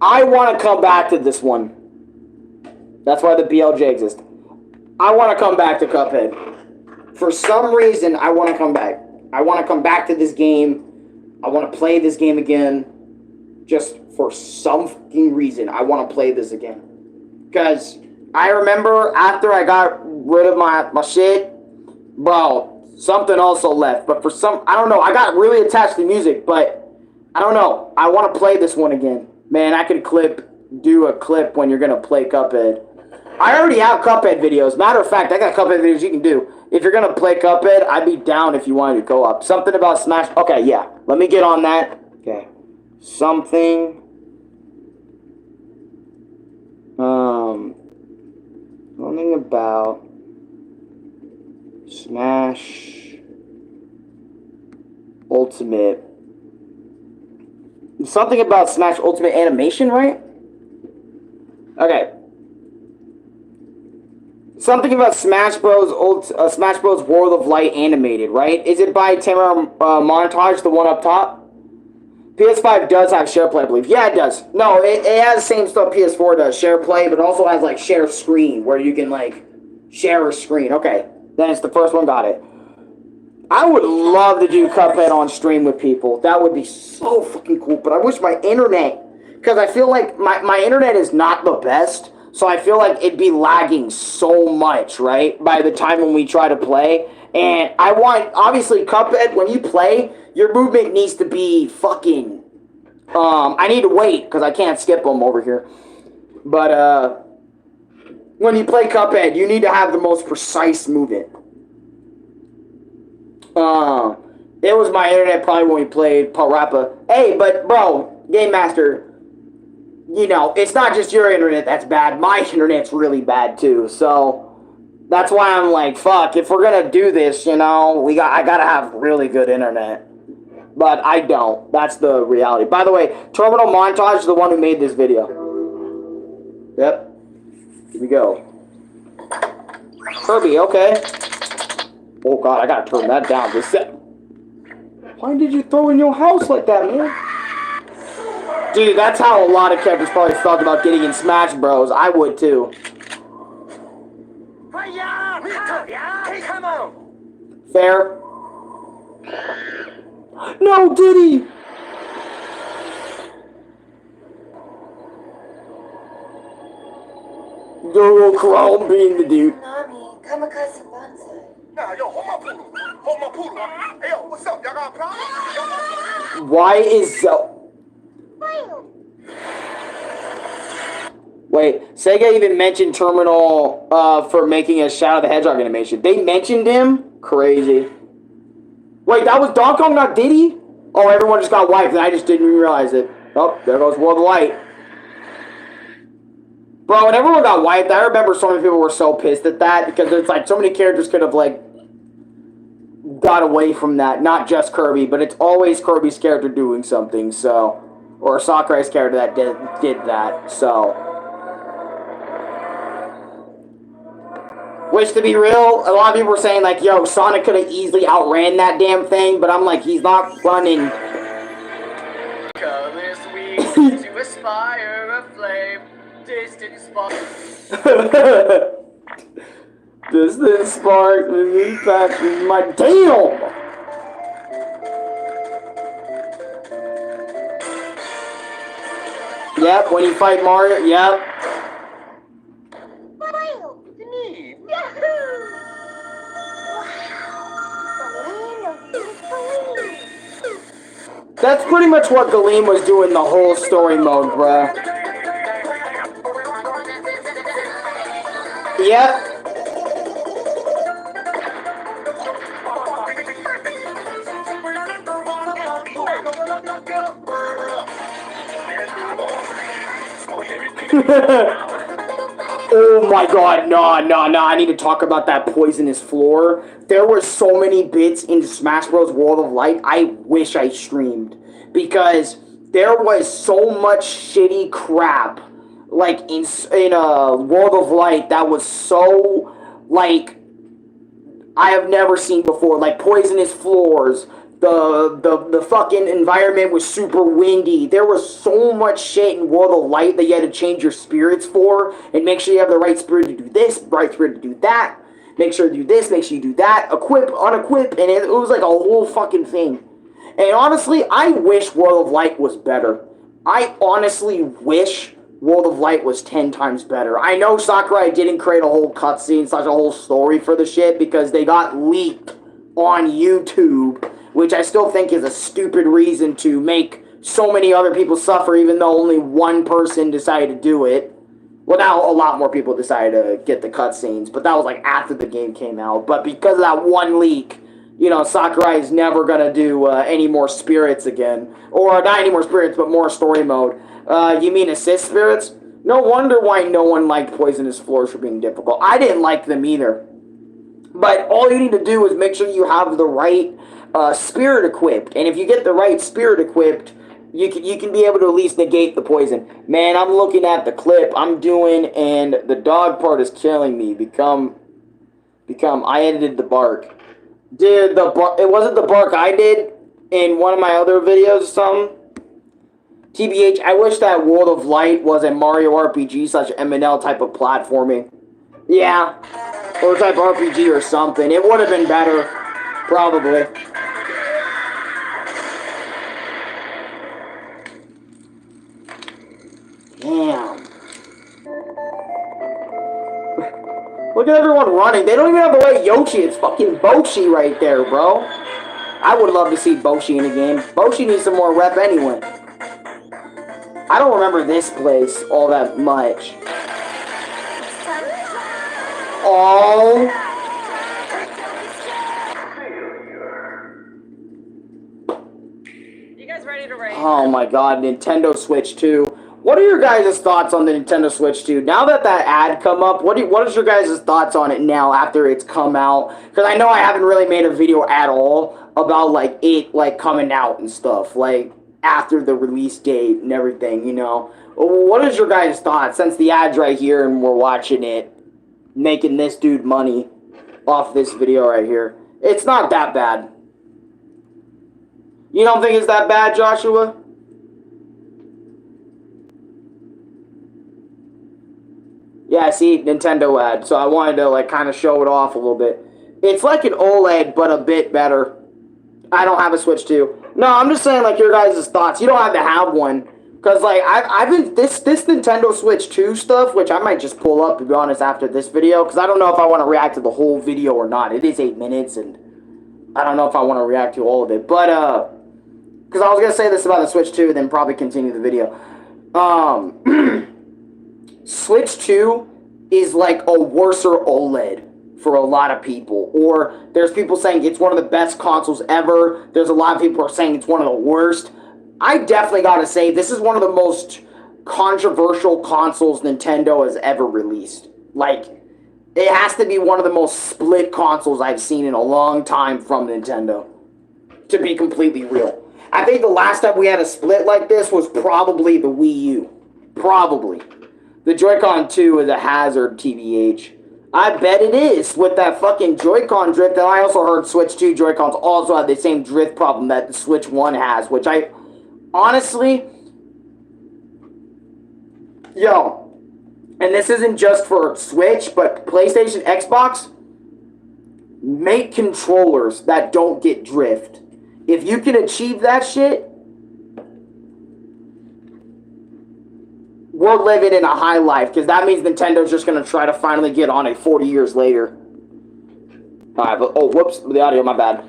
I want to come back to this one. That's why the BLJ exists. I want to come back to Cuphead. For some reason, I want to come back. I want to come back to this game. I want to play this game again. Just for some fucking reason, I want to play this again. Because I remember after I got rid of my shit, bro, something also left. But for some, I don't know, I got really attached to music, but I don't know. I want to play this one again. Man, I could do a clip when you're going to play Cuphead. I already have Cuphead videos. Matter of fact, I got Cuphead videos you can do. If you're going to play Cuphead, I'd be down if you wanted to go up. Something about Smash. Okay, yeah. Let me get on that. Okay. Something about Smash Ultimate. Something about Smash Ultimate animation, right? Okay. Something about Smash Bros. Smash Bros. World of Light animated, right? Is it by Tamara Montage, the one up top? PS5 does have SharePlay, I believe. Yeah, it does. No, it has the same stuff PS4 does, SharePlay, but also has like share screen, where you can like share a screen. Okay, then it's the first one, got it. I would love to do Cuphead on stream with people. That would be so fucking cool, but I wish my internet, because I feel like my internet is not the best, so I feel like it'd be lagging so much, right, by the time when we try to play. And I want, obviously, Cuphead, when you play, your movement needs to be fucking, I need to wait, because I can't skip them over here. But, when you play Cuphead, you need to have the most precise movement. It was my internet probably when we played Parappa. Hey, but, bro, Game Master, you know, it's not just your internet that's bad. My internet's really bad, too, so that's why I'm like, fuck, if we're gonna do this, you know, I gotta have really good internet. But I don't. That's the reality. By the way, Terminal Montage is the one who made this video. Yep. Here we go. Kirby, okay. Oh god, I gotta turn that down. Why did you throw in your house like that, man? Dude, that's how a lot of characters probably felt about getting in Smash Bros. I would too. Come on! Fair. No, Diddy! Google Chrome being the dude. Nami, kamikaze bonsai. Nah, yo, hold my poodle. Hold my poodle. Hey, yo, what's up? Y'all got a problem? Why is so... Wait, Sega even mentioned Terminal for making a Shadow the Hedgehog animation. They mentioned him? Crazy. Wait, that was Donkey Kong, not Diddy? Oh, everyone just got wiped and I just didn't even realize it. Oh, there goes World of Light. Bro, when everyone got wiped, I remember so many people were so pissed at that because it's like so many characters could have like got away from that. Not just Kirby, but it's always Kirby's character doing something, so... Or Sakurai's character that did that, so... Which, to be real, a lot of people were saying, like, yo, Sonic could have easily outran that damn thing, but I'm like, he's not running. Colors sweet to aspire a flame, distant spark. Distant spark, my damn! Yep, when you fight Mario, yep. That's pretty much what Galeem was doing the whole story mode, bruh. Yep. Oh my god, no, I need to talk about that poisonous floor. There were so many bits in Smash Bros. World of Light I wish I streamed. Because there was so much shitty crap, like, in World of Light that was so, like, I have never seen before. Like, poisonous floors. The fucking environment was super windy. There was so much shit in World of Light that you had to change your spirits for, and make sure you have the right spirit to do this, right spirit to do that. Make sure you do this, make sure you do that. Equip, unequip, and it was like a whole fucking thing. And honestly, I wish World of Light was better. I honestly wish World of Light was 10 times better. I know Sakurai didn't create a whole cutscene, such a whole story for the shit, because they got leaked on YouTube, which I still think is a stupid reason to make so many other people suffer, even though only one person decided to do it. Well, now a lot more people decided to get the cutscenes, but that was like after the game came out. But because of that one leak, you know, Sakurai is never gonna do any more spirits again. Or not any more spirits, but more story mode. You mean assist spirits? No wonder why no one liked Poisonous Floors for being difficult. I didn't like them either. But all you need to do is make sure you have the right spirit equipped. And if you get the right spirit equipped, you can be able to at least negate the poison. Man, I'm looking at the clip I'm doing, and the dog part is killing me. I edited the bark. Dude, it wasn't the bark I did in one of my other videos or something. TBH, I wish that World of Light was a Mario RPG / MNL type of platforming. Yeah, or type RPG or something. It would have been better, probably. Damn. Look at everyone running. They don't even have the right Yoshi. It's fucking Boshi right there, bro. I would love to see Boshi in a game. Boshi needs some more rep anyway. I don't remember this place all that much. Oh. You guys ready to race? Oh my god, Nintendo Switch 2. What are your guys' thoughts on the Nintendo Switch 2? Now that ad come up, what is your guys' thoughts on it now after it's come out? Because I know I haven't really made a video at all about like it like coming out and stuff, like after the release date and everything, you know. What is your guys' thoughts since the ad's right here and we're watching it, making this dude money off this video right here? It's not that bad. You don't think it's that bad, Joshua? Yeah, see, Nintendo ad. So I wanted to, like, kind of show it off a little bit. It's like an OLED, but a bit better. I don't have a Switch 2. No, I'm just saying, like, your guys' thoughts. You don't have to have one. Because, like, I've been... This Nintendo Switch 2 stuff, which I might just pull up, to be honest, after this video. Because I don't know if I want to react to the whole video or not. It is 8 minutes, and I don't know if I want to react to all of it. But, because I was going to say this about the Switch 2, then probably continue the video. Switch 2 is like a worser OLED for a lot of people. Or there's people saying it's one of the best consoles ever. There's a lot of people who are saying it's one of the worst. I definitely gotta say, this is one of the most controversial consoles Nintendo has ever released. Like, it has to be one of the most split consoles I've seen in a long time from Nintendo. To be completely real. I think the last time we had a split like this was probably the Wii U. Probably. The Joy-Con 2 is a hazard, TBH. I bet it is, with that fucking Joy-Con drift. And I also heard Switch 2 Joy-Cons also have the same drift problem that the Switch 1 has, which I... Honestly... Yo. And this isn't just for Switch, but PlayStation, Xbox... Make controllers that don't get drift. If you can achieve that shit... We're living in a high life, because that means Nintendo's just going to try to finally get on it 40 years later. Alright, but, oh, whoops, the audio, my bad.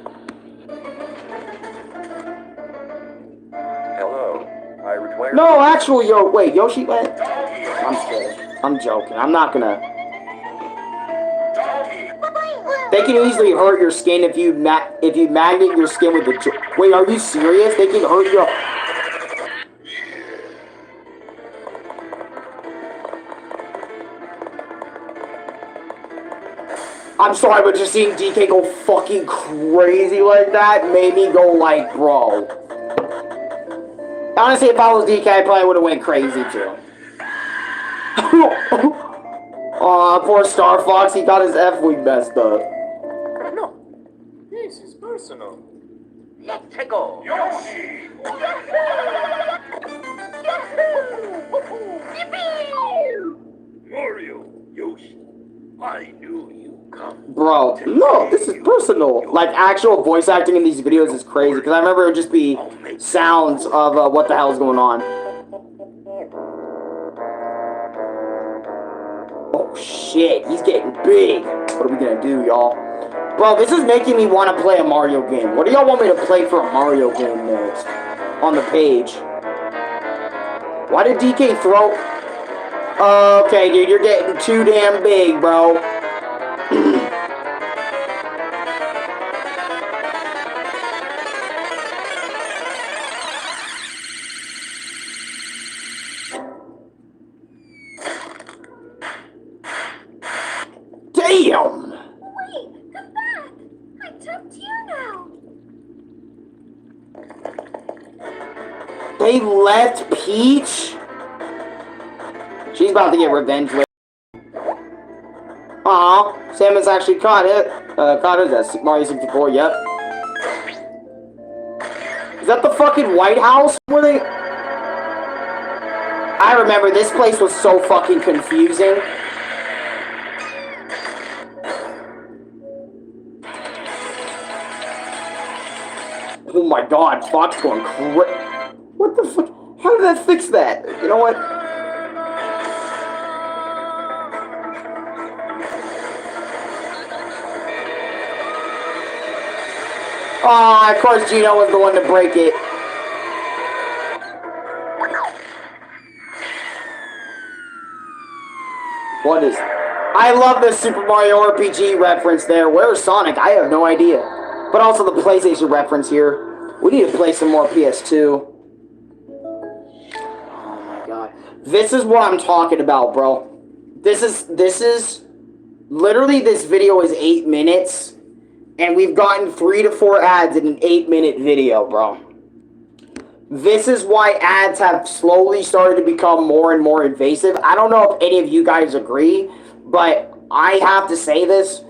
fire. No, actually, wait, Yoshi went? I'm scared. I'm joking. I'm not gonna. They can easily hurt your skin if you magnet your skin with the. Wait, are you serious? They can hurt your. I'm sorry, but just seeing DK go fucking crazy like that made me go like, bro. Honestly, if I was DK, I probably would have went crazy too. Aw, poor Star Fox, he got his F-wing messed up. No, this is personal. Let's go. Yoshi! Mario, Yoshi, I knew you come. Bro, no, this is personal. Like, actual voice acting in these videos is crazy, because I remember it would just be sounds of what the hell is going on. Oh, shit, he's getting big. What are we gonna do, y'all? Bro, this is making me want to play a Mario game. What do y'all want me to play for a Mario game next? On the page. Why did DK throw... Okay, dude, you're getting too damn big, bro. Damn! Wait, come back! I'm trapped here now. They left Peach? She's about to get revenge with. Aw, Samus actually caught it. Caught it. That's Mario 64, yep. Is that the fucking White House? Where they... I remember, this place was so fucking confusing. Oh my god, Fox going crazy. What the fuck? How did that fix that? You know what? Aw, of course Gino was the one to break it. What is... I love the Super Mario RPG reference there. Where's Sonic? I have no idea. But also the PlayStation reference here. We need to play some more PS2. Oh my god. This is what I'm talking about, bro. This is... Literally, this video is 8 minutes. And we've gotten 3 to 4 ads in an 8-minute video, bro. This is why ads have slowly started to become more and more invasive. I don't know if any of you guys agree, but I have to say this.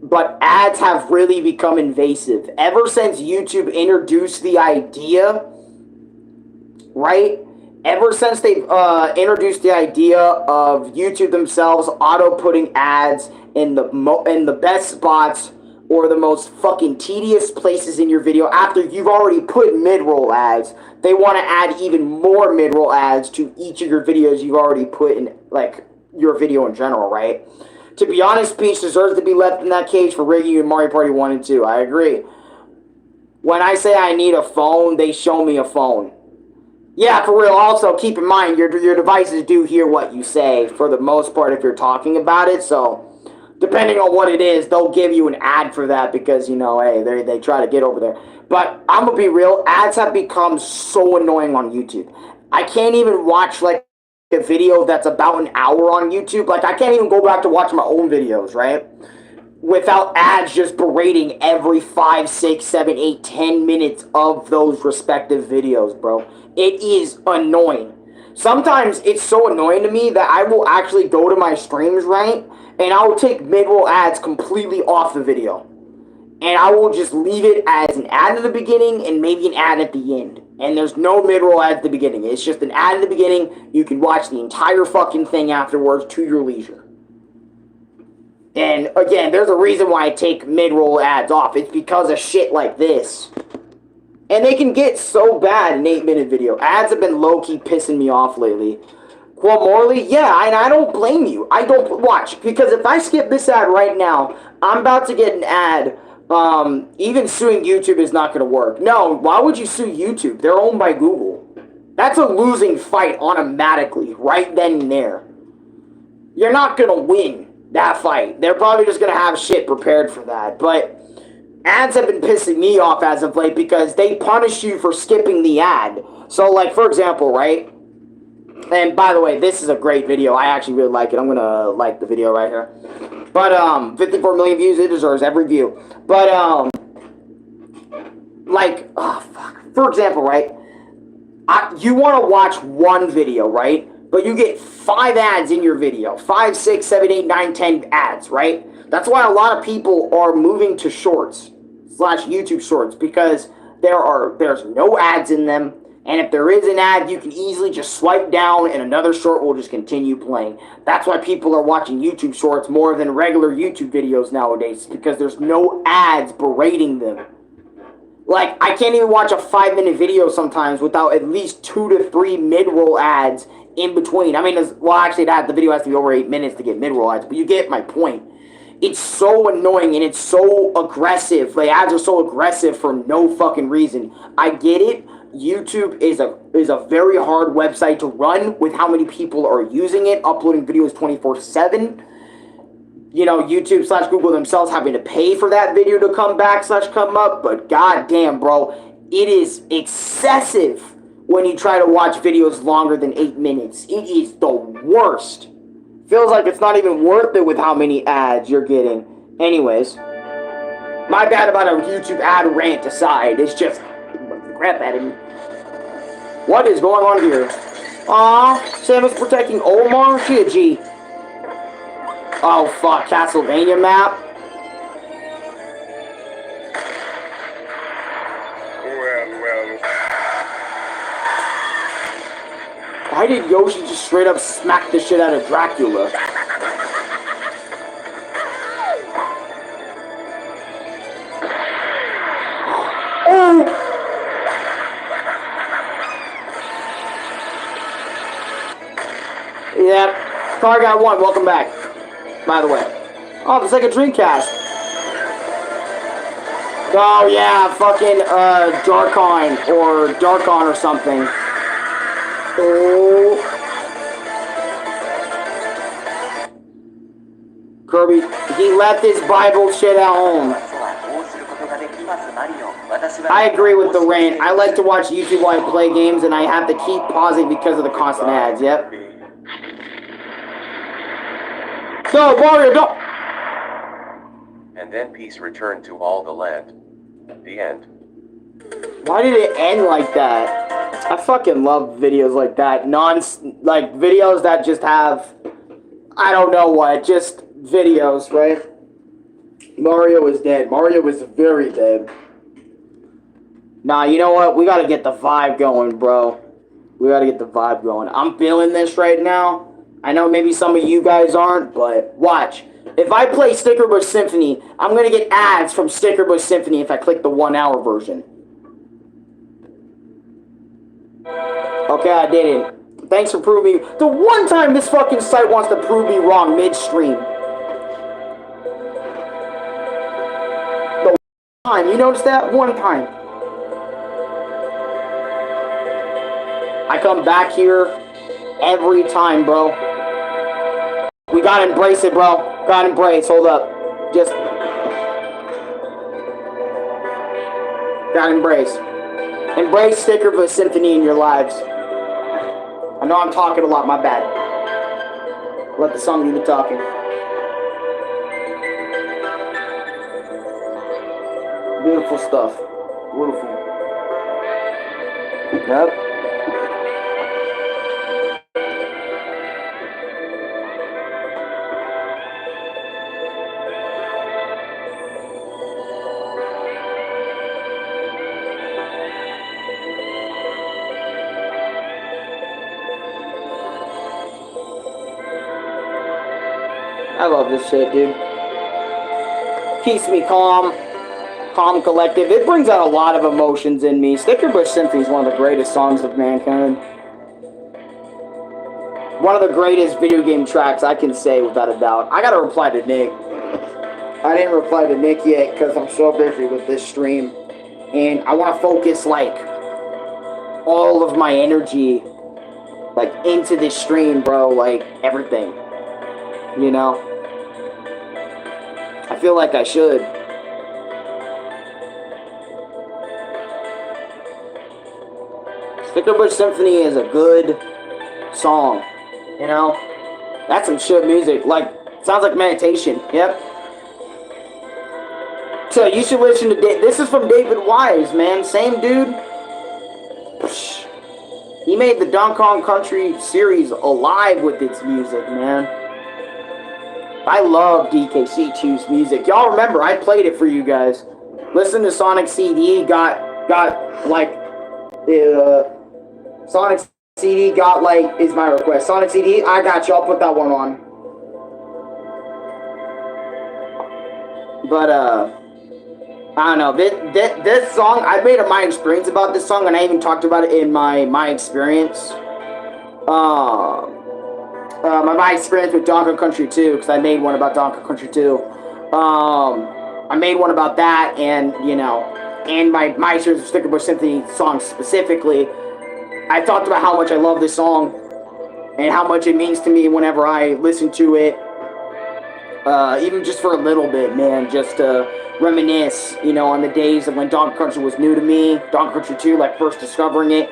But ads have really become invasive. Ever since YouTube introduced the idea, right? Ever since they've introduced the idea of YouTube themselves auto-putting ads in the best spots or the most fucking tedious places in your video after you've already put mid-roll ads, they want to add even more mid-roll ads to each of your videos you've already put in, like, your video in general, right? To be honest, Peach deserves to be left in that cage for rigging in Mario Party 1 and 2. I agree. When I say I need a phone, they show me a phone. Yeah, for real. Also, keep in mind, your devices do hear what you say, for the most part, if you're talking about it, so... Depending on what it is, they'll give you an ad for that because, you know, hey, they try to get over there. But I'm going to be real, ads have become so annoying on YouTube. I can't even watch, like, a video that's about an hour on YouTube. Like, I can't even go back to watch my own videos, right? Without ads just berating every 5, 6, 7, 8, 10 minutes of those respective videos, bro. It is annoying. Sometimes it's so annoying to me that I will actually go to my streams, right? And I will take mid-roll ads completely off the video. And I will just leave it as an ad at the beginning and maybe an ad at the end. And there's no mid-roll ad at the beginning. It's just an ad at the beginning. You can watch the entire fucking thing afterwards to your leisure. And again, there's a reason why I take mid-roll ads off. It's because of shit like this. And they can get so bad in 8-minute video. Ads have been low-key pissing me off lately. Well, Morley, yeah, and I don't blame you. I don't watch, because if I skip this ad right now, I'm about to get an ad. Even suing YouTube is not going to work. No, why would you sue YouTube? They're owned by Google. That's a losing fight automatically, right then and there. You're not going to win that fight. They're probably just going to have shit prepared for that. But ads have been pissing me off as of late because they punish you for skipping the ad. So, like, for example, right? And by the way, this is a great video. I actually really like it. I'm going to like the video right here. But, 54 million views, it deserves every view. But, like, oh, fuck. For example, right? You want to watch one video, right? But you get 5 ads in your video. 5, 6, 7, 8, 9, 10 ads, right? That's why a lot of people are moving to shorts / YouTube shorts because there's no ads in them. And if there is an ad, you can easily just swipe down and another short will just continue playing. That's why people are watching YouTube shorts more than regular YouTube videos nowadays, because there's no ads berating them. Like, I can't even watch a 5-minute video sometimes without at least 2 to 3 mid-roll ads in between. I mean, well, actually, the video has to be over 8 minutes to get mid-roll ads, but you get my point. It's so annoying and it's so aggressive. The ads are so aggressive for no fucking reason. I get it. YouTube is a very hard website to run with how many people are using it, uploading videos 24/7. You know, YouTube / Google themselves having to pay for that video to come back / come up. But goddamn, bro, it is excessive when you try to watch videos longer than 8 minutes. It is the worst. Feels like it's not even worth it with how many ads you're getting. Anyways, my bad about a YouTube ad rant aside. It's just the crap out of me. What is going on here? Aw, Samus protecting Omar? She a G. Oh, fuck, Castlevania map? Well. Why did Yoshi just straight up smack the shit out of Dracula? Oh! Yep, Car Guy 1, welcome back. By the way. Oh, it's like a Dreamcast. Oh, yeah, fucking, Darkon or something. Oh. Kirby, he left his Bible shit at home. I agree with the rant. I like to watch YouTube while I play games, and I have to keep pausing because of the constant ads, yep. No, Mario, don't! And then peace returned to all the land. The end. Why did it end like that? I fucking love videos like that. Like, videos that just have, I don't know what, just videos, right? Mario is dead. Mario is very dead. Nah, you know what? We gotta get the vibe going, bro. We gotta get the vibe going. I'm feeling this right now. I know maybe some of you guys aren't, but watch. If I play Sticker Bush Symphony, I'm going to get ads from Sticker Bush Symphony if I click the 1-hour version. Okay, I did it. Thanks for proving me. The one time this fucking site wants to prove me wrong midstream. The one time. You notice that? One time. I come back here every time, bro. We gotta embrace it, bro. Gotta embrace. Hold up. Just gotta embrace. Embrace Sticker Bush Symphony in your lives. I know I'm talking a lot, my bad. Let the song do the talking. Beautiful stuff. Beautiful. Yep. I love this shit, dude. Keeps me calm. Calm collective. It brings out a lot of emotions in me. Sticker Bush Symphony is one of the greatest songs of mankind. One of the greatest video game tracks I can say without a doubt. I gotta reply to Nick. I didn't reply to Nick yet because I'm so busy with this stream. And I want to focus, like, all of my energy, like, into this stream, bro. Like, everything. You know? I feel like I should. Sticker Bush Symphony is a good song. You know? That's some shit music. Like, sounds like meditation. Yep. So you should listen to this is from David Wise, man. Same dude. He made the Donkey Kong Country series alive with its music, man. I love DKC2's music. Y'all remember, I played it for you guys. Listen to Sonic CD, got like, Sonic CD got, like, is my request. Sonic CD, I got you, I'll put that one on. But, I don't know, this song, I made my experience about this song, and I even talked about it in my experience. My experience with Donkey Country 2, because I made one about Donkey Country 2. I made one about that, and, you know, and my experience with Sticker Bush Symphony song specifically. I talked about how much I love this song, and how much it means to me whenever I listen to it. Even just for a little bit, man, just to reminisce, you know, on the days of when Donkey Country was new to me, Donkey Country 2, like, first discovering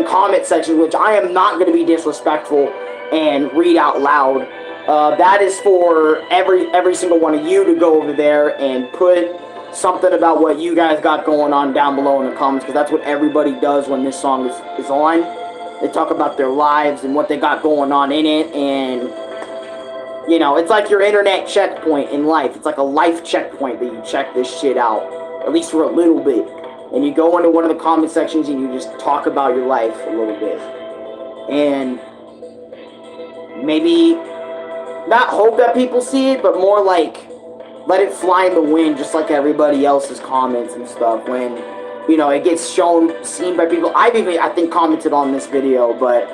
comment section, which I am not going to be disrespectful and read out loud. That is for every single one of you to go over there and put something about what you guys got going on down below in the comments, because that's what everybody does when this song is on. They talk about their lives and what they got going on in it, and, you know, it's like your internet checkpoint in life. It's like a life checkpoint that you check this shit out, at least for a little bit. And you go into one of the comment sections and you just talk about your life a little bit. And maybe not hope that people see it, but more like let it fly in the wind, just like everybody else's comments and stuff. When, you know, it gets seen by people. I think, commented on this video, but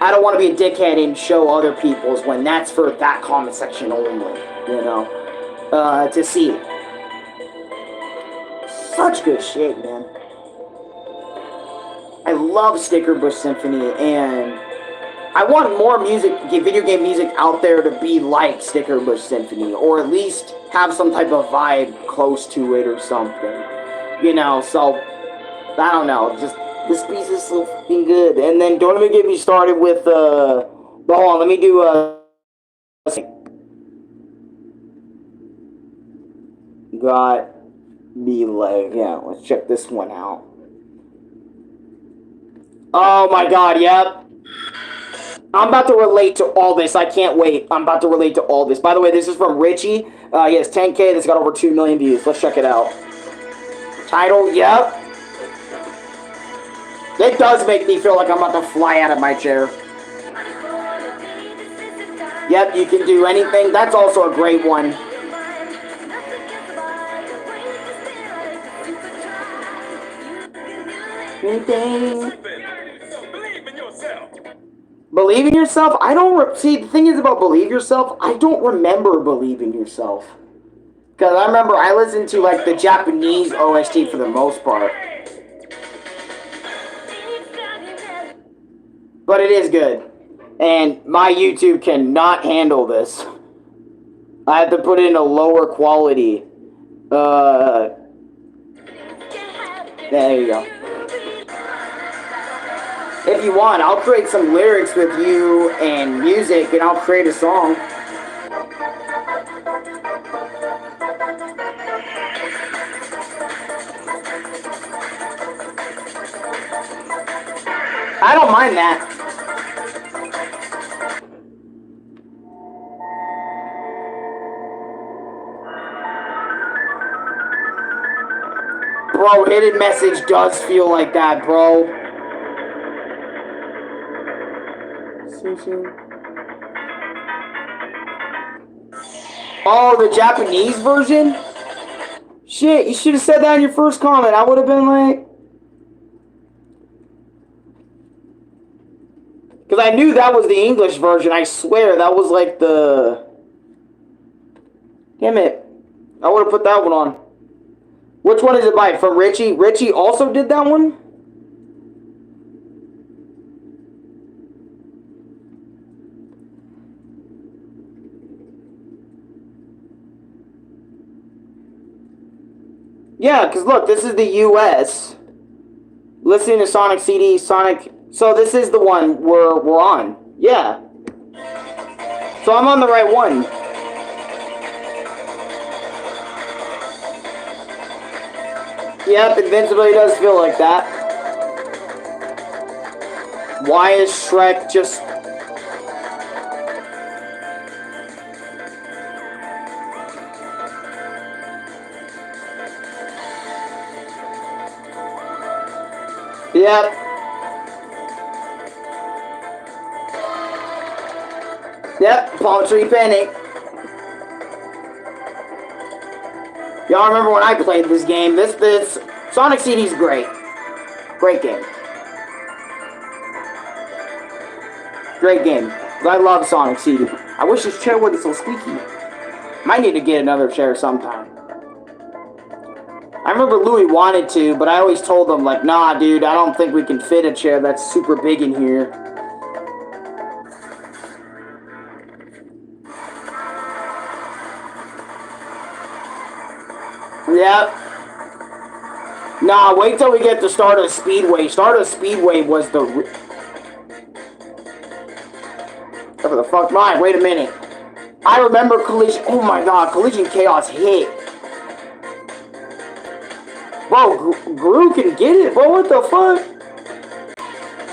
I don't want to be a dickhead and show other people's when that's for that comment section only, you know, to see. Such good shit, man. I love Sticker Bush Symphony, and I want more video game music out there to be like Sticker Bush Symphony, or at least have some type of vibe close to it or something, you know. So I don't know, just this piece is so fucking good. And then don't even get me started with hold on, let me do got me like, yeah, let's check this one out. Oh my god, yep. I'm about to relate to all this. I can't wait. I'm about to relate to all this. By the way, this is from Richie. He has 10K. That's got over 2 million views. Let's check it out. Title, yep. It does make me feel like I'm about to fly out of my chair. Yep, you can do anything. That's also a great one. Anything. Believe in yourself? I don't see, the thing is about Believe Yourself, I don't remember Believe in Yourself. Because I remember I listened to, like, the Japanese OST for the most part. But it is good. And my YouTube cannot handle this. I have to put it in a lower quality. There you go. If you want, I'll create some lyrics with you and music, and I'll create a song. I don't mind that. Bro, hidden message does feel like that, bro. Oh, the Japanese version? Shit, you should have said that in your first comment. I would have been like... Because I knew that was the English version. I swear, that was like the... Damn it. I would have put that one on. Which one is it by? From Richie? Richie also did that one? Yeah, because look, this is the US. Listening to Sonic CD, Sonic... So this is the one we're on. Yeah. So I'm on the right one. Yep, Invincibility does feel like that. Why is Shrek just... Yep. Yep, Palm Tree Panic. Y'all remember when I played this game? This Sonic CD's great. Great game. Great game. I love Sonic CD. I wish this chair wasn't so squeaky. Might need to get another chair sometime. I remember Louis wanted to, but I always told him, like, nah, dude, I don't think we can fit a chair that's super big in here. Yep. Nah, wait till we get to Stardust Speedway. Stardust Speedway was the... Whatever the fuck mine. Wait a minute. I remember Collision... Oh my god, Collision Chaos hit. Bro, Gru can get it, bro. What the fuck?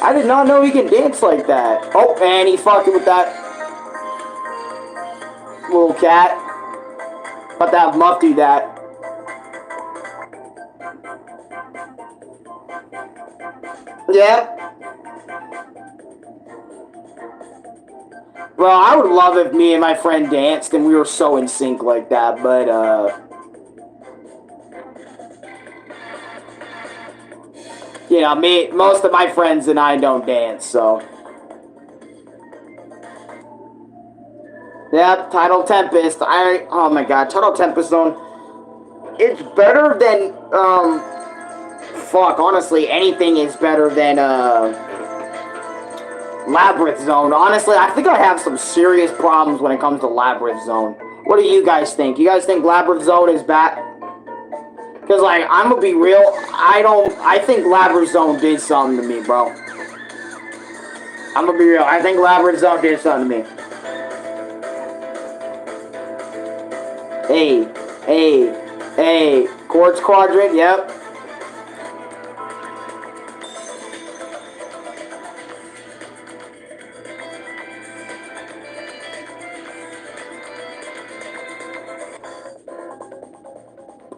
I did not know he can dance like that. Oh, and he fucking with that little cat. About to have Muff do that. Yep. Bro, I would love if me and my friend danced and we were so in sync like that, but, you know, most of my friends and I don't dance, so. Yep, Tidal Tempest. Oh my god, Tidal Tempest Zone. It's better than, fuck, honestly, anything is better than, Labyrinth Zone. Honestly, I think I have some serious problems when it comes to Labyrinth Zone. What do you guys think? You guys think Labyrinth Zone is bad? Because, like, I'm gonna be real, I think Labyrinth Zone did something to me, bro. I'm gonna be real, I think Labyrinth Zone did something to me. Hey, Quartz Quadrant, yep.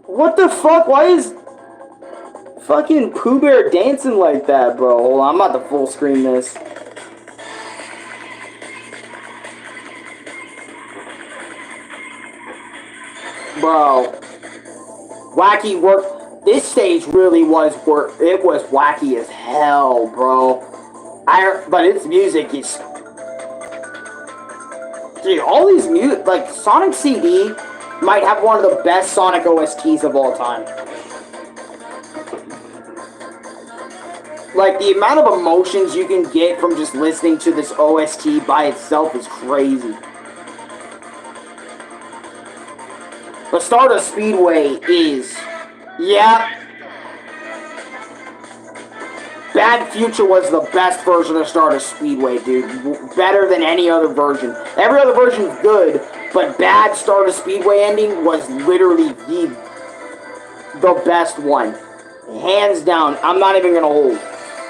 What the fuck? Why is fucking Pooh Bear dancing like that, bro? Hold on, I'm about to full screen this. Bro. Wacky work. This stage really was work. It was wacky as hell, bro. But its music is... Dude, all these music... Like, Sonic CD might have one of the best Sonic OSTs of all time. Like, the amount of emotions you can get from just listening to this OST by itself is crazy. The Stardust Speedway is... Yeah. Bad Future was the best version of Stardust Speedway, dude. Better than any other version. Every other version is good, but Bad Stardust Speedway ending was literally the best one. Hands down. I'm not even gonna hold.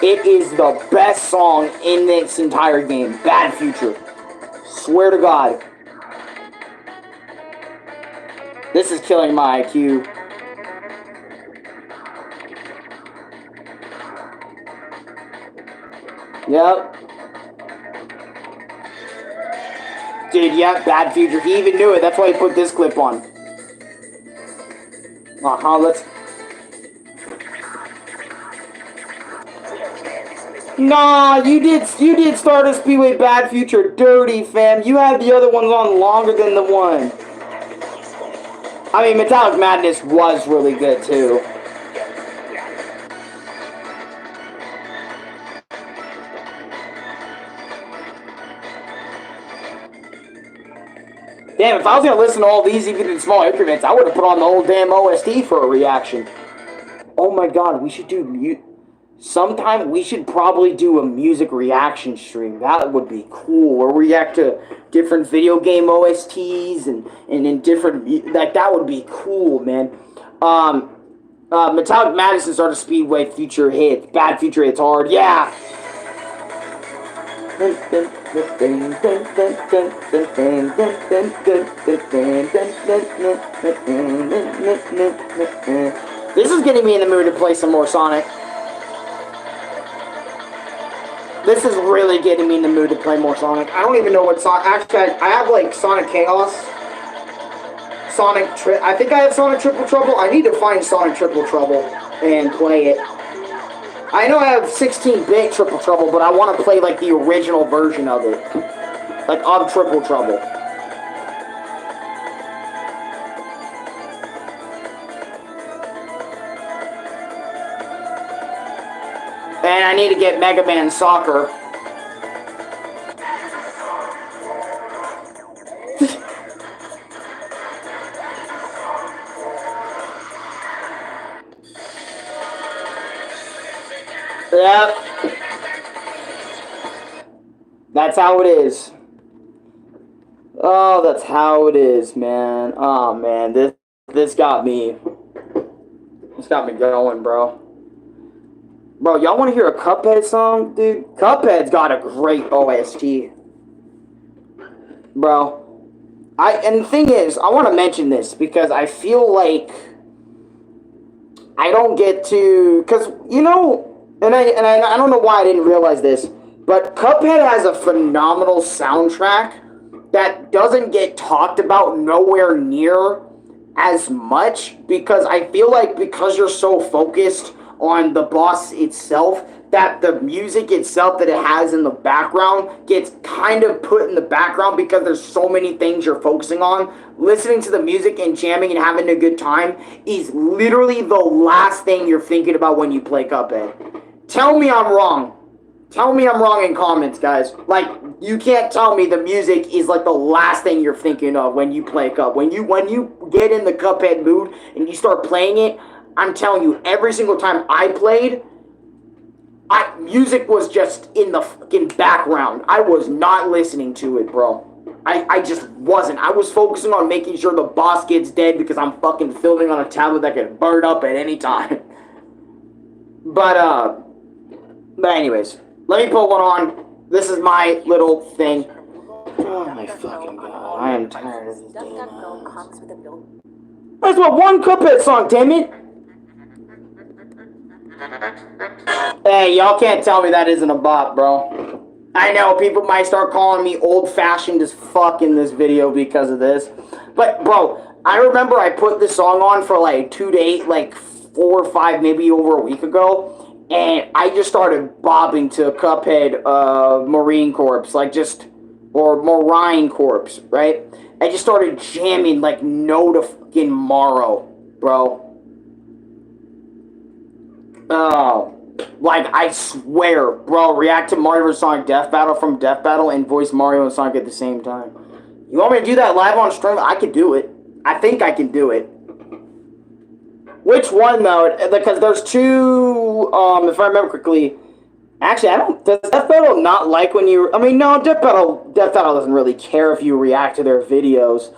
It is the best song in this entire game. Bad Future. Swear to God. This is killing my IQ. Yep. Dude, yeah, Bad Future. He even knew it. That's why he put this clip on. Let's... Nah, you did Stardust Speedway Bad Future dirty, fam. You had the other ones on longer than the one. I mean, Metallic Madness was really good, too. Damn, if I was gonna listen to all these even in small increments, I would have put on the whole damn OST for a reaction. Oh my god, we should do sometime we should probably do a music reaction stream. That would be cool. Where we react to different video game OSTs and in different like that would be cool, man. Metallic Madison started Speedway future hits. Bad future hits hard. Yeah. This is getting me in the mood to play some more Sonic. This is really getting me in the mood to play more Sonic. I don't even know what Sonic... Actually, I have, like, Sonic Chaos. I think I have Sonic Triple Trouble. I need to find Sonic Triple Trouble and play it. I know I have 16-bit Triple Trouble, but I want to play, like, the original version of it. Like, of Triple Trouble. And I need to get Mega Man Soccer. Yep. That's how it is. Oh, that's how it is, man. Oh, man. This got me. This got me going, bro. Bro, y'all want to hear a Cuphead song, dude? Cuphead's got a great OST. Bro. And the thing is, I want to mention this because I feel like I don't get to... Because, you know... And I don't know why I didn't realize this, but Cuphead has a phenomenal soundtrack that doesn't get talked about nowhere near as much because I feel like because you're so focused on the boss itself that the music itself that it has in the background gets kind of put in the background because there's so many things you're focusing on. Listening to the music and jamming and having a good time is literally the last thing you're thinking about when you play Cuphead. Tell me I'm wrong. Tell me I'm wrong in comments, guys. Like, you can't tell me the music is like the last thing you're thinking of when you play Cup. When you get in the Cuphead mood and you start playing it, I'm telling you, every single time I played, music was just in the fucking background. I was not listening to it, bro. I just wasn't. I was focusing on making sure the boss gets dead because I'm fucking filming on a tablet that can burn up at any time. But anyways, let me put one on. This is my little thing. Oh my fucking god, I am tired of this damn ass. That's what one Cuphead song, damn it! Hey, y'all can't tell me that isn't a bot, bro. I know, people might start calling me old-fashioned as fuck in this video because of this. But, bro, I remember I put this song on for like 4 or 5, maybe over a week ago. And I just started bobbing to Cuphead Marine Corps, or Marine Corps, right? I just started jamming like no to fucking morrow, bro. Oh, like I swear, bro, react to Mario vs. Sonic Death Battle from Death Battle and voice Mario and Sonic at the same time. You want me to do that live on stream? I could do it. I think I can do it. Which one, though? Because there's two, if I remember correctly. Actually, does Death Battle not like when you... I mean, no, Death Battle doesn't really care if you react to their videos.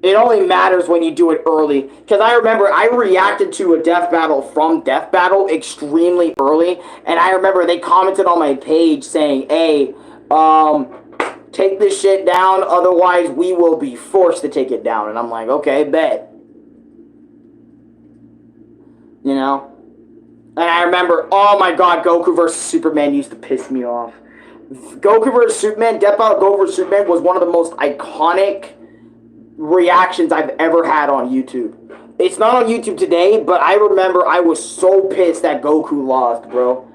It only matters when you do it early. Because I remember I reacted to a Death Battle from Death Battle extremely early. And I remember they commented on my page saying, hey, take this shit down, otherwise we will be forced to take it down. And I'm like, okay, bet. You know? And I remember, oh my god, Goku vs. Superman used to piss me off. Goku vs. Superman, Death Battle Goku vs. Superman was one of the most iconic reactions I've ever had on YouTube. It's not on YouTube today, but I remember I was so pissed that Goku lost, bro.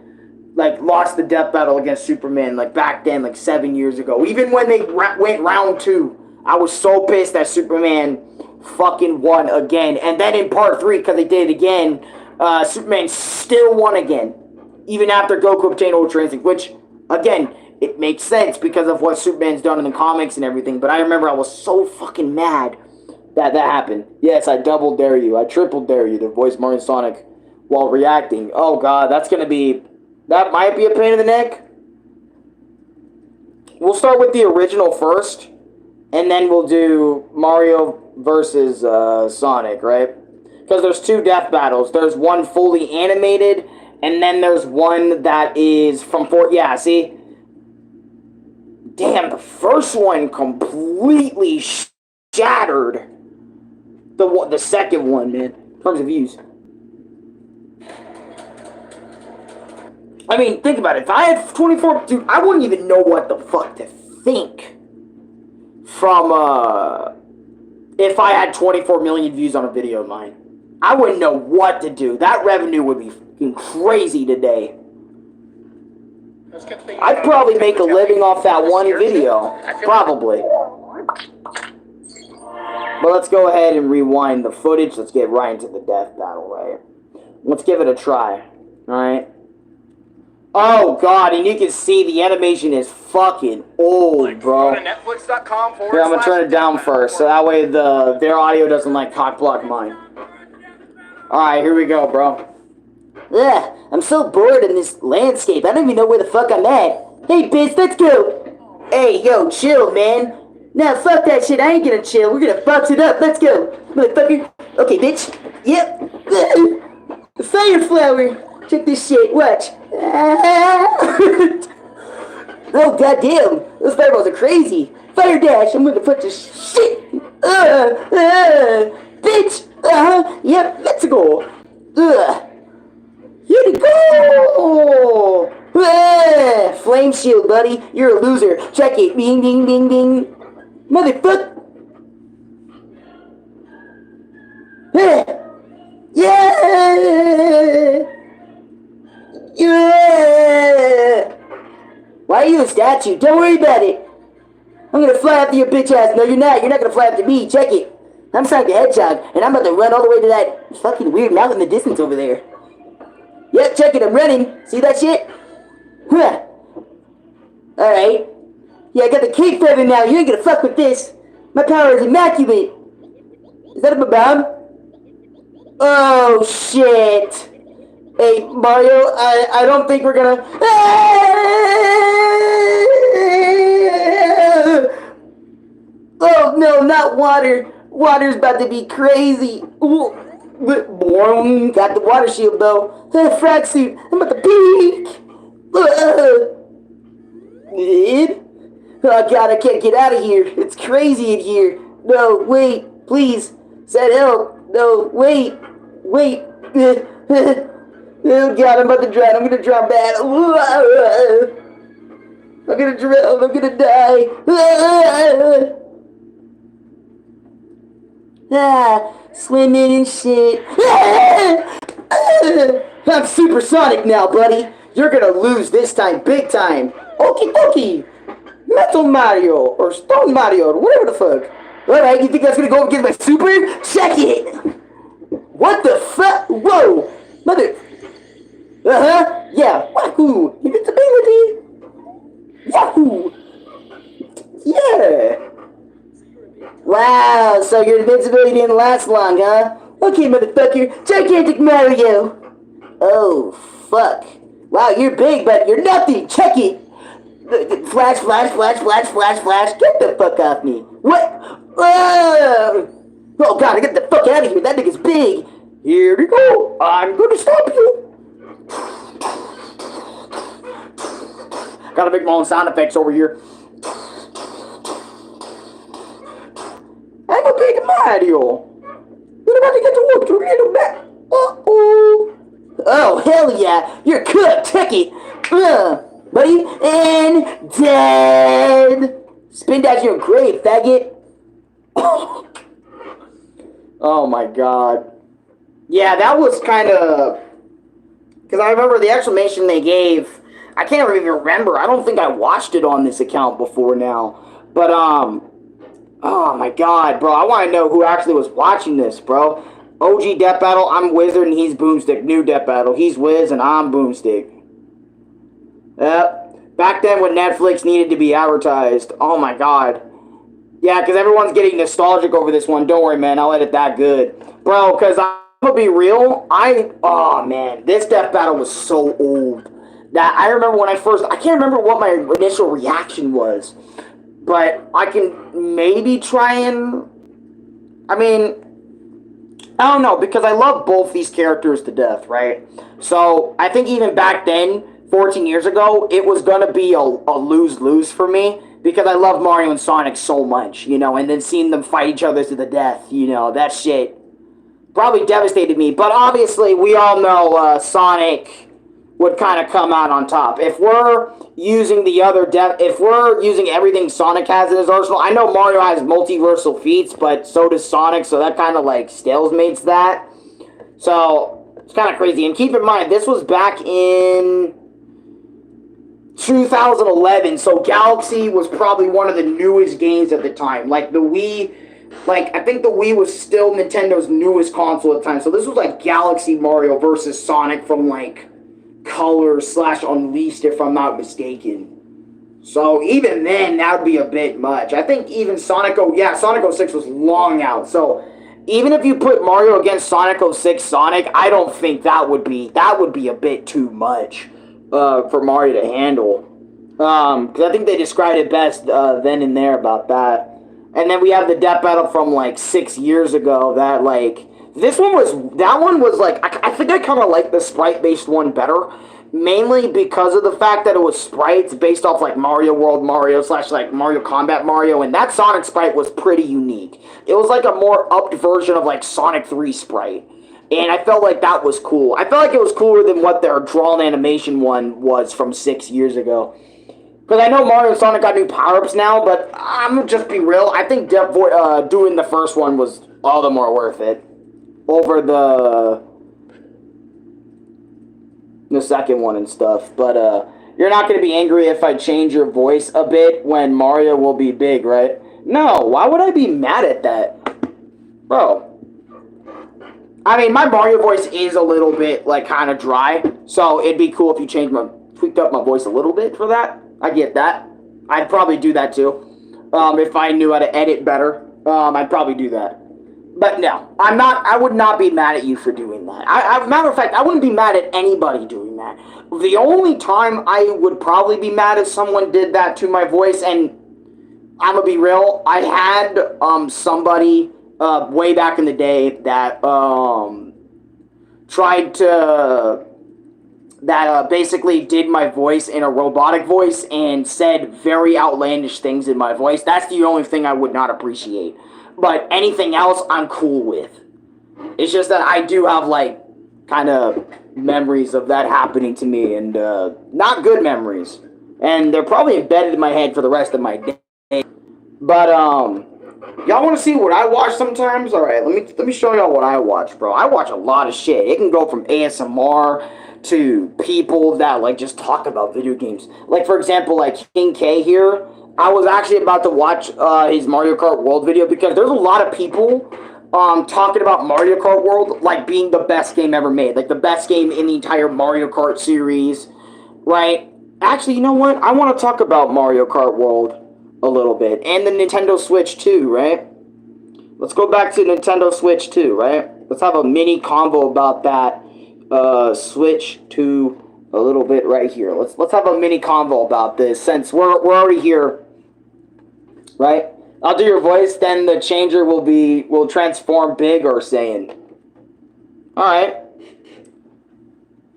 Like, lost the Death Battle against Superman, like, back then, like, 7 years ago. Even when they went round 2, I was so pissed that Superman fucking won again. And then in part 3, because they did it again, Superman still won again. Even after Goku obtained Ultra Instinct, which, again, it makes sense because of what Superman's done in the comics and everything. But I remember I was so fucking mad that happened. Yes, I double dare you. I triple dare you to voice Martin Sonic while reacting. Oh god, that might be a pain in the neck. We'll start with the original first, and then we'll do Mario versus Sonic, right? Because there's two death battles. There's one fully animated, and then there's one that is from yeah, see? Damn, the first one completely shattered the second one, man, in terms of views. I mean, think about it. If I had 24... Dude, I wouldn't even know what the fuck to think from, if I had 24 million views on a video of mine. I wouldn't know what to do. That revenue would be fucking crazy today. I'd probably make a living off that one video. Probably. But let's go ahead and rewind the footage. Let's get right into the death battle, right? Let's give it a try. Alright? Oh, God, and you can see the animation is fucking old, bro. Here, I'm gonna turn it down first, so that way their audio doesn't, like, cock block mine. Alright, here we go, bro. Ugh, I'm so bored in this landscape. I don't even know where the fuck I'm at. Hey, bitch, let's go. Hey, yo, chill, man. Nah, fuck that shit. I ain't gonna chill. We're gonna box it up. Let's go. Motherfucker. Okay, bitch. Yep. The fire flower. Check this shit. Watch. Oh, goddamn. Those fireballs are crazy. Fire dash. I'm gonna put this shit. Bitch. Yep, let's go. Here we go! Flame shield, buddy. You're a loser. Check it. Bing, bing, bing, bing. Motherfucker. Yeah! Yeah! Why are you a statue? Don't worry about it. I'm gonna fly after your bitch ass. No, you're not. You're not gonna fly after me. Check it. I'm Sonic the Hedgehog, and I'm about to run all the way to that fucking weird mountain in the distance over there. Yep, check it, I'm running. See that shit? Huh. Alright. Yeah, I got the cape feather now. You ain't gonna fuck with this. My power is immaculate. Is that a bomb? Oh, shit. Hey, Mario, I don't think we're gonna... Oh, no, not water. Water's about to be crazy. Ooh. Boom. Got the water shield though. Frag suit. I'm about to peek. Oh god, I can't get out of here. It's crazy in here. No, wait, please. Said help. No, wait. Wait. Oh god, I'm about to drown. I'm gonna drown bad. I'm gonna drown. I'm gonna die. Swimming and shit. I'm supersonic now, buddy. You're gonna lose this time, big time. Okie dokie. Metal Mario, or Stone Mario, or whatever the fuck. Alright, you think that's gonna go against my super? Check it! What the fuck? Whoa! Mother... Yeah, wahoo! Invincibility! Yahoo! Yeah! Wow, so your invincibility didn't last long, huh? Okay, motherfucker, gigantic Mario! Oh, fuck. Wow, you're big, but you're nothing! Check it! Flash, flash, flash, flash, flash, flash! Get the fuck off me! What? Oh god, get the fuck out of here! That nigga's big! Here we go! I'm gonna stop you! Gotta make my own sound effects over here. I'm a big Mario! We're about to get to work to read him back! Uh-oh! Oh, hell yeah! You're cooked! Check it! Buddy, and dead! Spin dash your grave, faggot! Oh my god. Yeah, that was kind of... Because I remember the explanation they gave... I can't even remember. I don't think I watched it on this account before now. But, oh my god, bro. I want to know who actually was watching this, bro. OG Death Battle, I'm Wizard and he's Boomstick. New Death Battle, he's Wiz and I'm Boomstick. Yep. Back then when Netflix needed to be advertised. Oh my god. Yeah, because everyone's getting nostalgic over this one. Don't worry, man. I'll edit that good. Bro, because I'm going to be real. Oh, man. This death battle was so old. That I remember when I can't remember what my initial reaction was. But I can maybe try and... I mean... I don't know, because I love both these characters to death, right? So, I think even back then, 14 years ago, it was going to be a lose-lose for me. Because I love Mario and Sonic so much, you know, and then seeing them fight each other to the death, you know, that shit probably devastated me. But obviously, we all know Sonic would kind of come out on top. If we're using if we're using everything Sonic has in his arsenal, I know Mario has multiversal feats, but so does Sonic, so that kind of like stalemates that. So, it's kind of crazy. And keep in mind, this was back in 2011, so Galaxy was probably one of the newest games at the time. Like the Wii, I think the Wii was still Nintendo's newest console at the time. So this was like Galaxy Mario versus Sonic from like Color / Unleashed, if I'm not mistaken. So even then, that would be a bit much. I think even Sonic 06 was long out. So even if you put Mario against Sonic 06 Sonic, I don't think that would be a bit too much. For Mario to handle. Because I think they described it best then and there about that. And then we have the death battle from like 6 years ago that like... That one was like... I think I kind of like the sprite-based one better. Mainly because of the fact that it was sprites based off like Mario World Mario / like Mario Combat Mario. And that Sonic sprite was pretty unique. It was like a more upped version of like Sonic 3 sprite. And I felt like that was cool. I felt like it was cooler than what their drawn animation one was from 6 years ago. Because I know Mario and Sonic got new power-ups now, but I'm going to just be real. I think doing the first one was all the more worth it. Over the second one and stuff. But you're not going to be angry if I change your voice a bit when Mario will be big, right? No, why would I be mad at that? Bro. I mean, my Mario voice is a little bit, like, kind of dry, so it'd be cool if you tweaked up my voice a little bit for that. I get that. I'd probably do that, too. If I knew how to edit better, I'd probably do that. But no, I would not be mad at you for doing that. Matter of fact, I wouldn't be mad at anybody doing that. The only time I would probably be mad if someone did that to my voice, and I'm gonna be real, I had, somebody... way back in the day that basically did my voice in a robotic voice and said very outlandish things in my voice. That's the only thing I would not appreciate. But anything else, I'm cool with. It's just that I do have, like, kind of memories of that happening to me, and not good memories. And they're probably embedded in my head for the rest of my day. But, y'all want to see what I watch sometimes? Alright, let me show y'all what I watch, bro. I watch a lot of shit. It can go from ASMR to people that, like, just talk about video games. Like, for example, like, King K here. I was actually about to watch his Mario Kart World video because there's a lot of people talking about Mario Kart World, like, being the best game ever made. Like, the best game in the entire Mario Kart series, right? Actually, you know what? I want to talk about Mario Kart World a little bit. And the Nintendo Switch 2, right? Let's go back to Nintendo Switch 2, right? Let's have a mini convo about that Switch 2 a little bit right here. Let's have a mini convo about this since we're already here, right? I'll do your voice, then the changer will transform big or saying. Alright.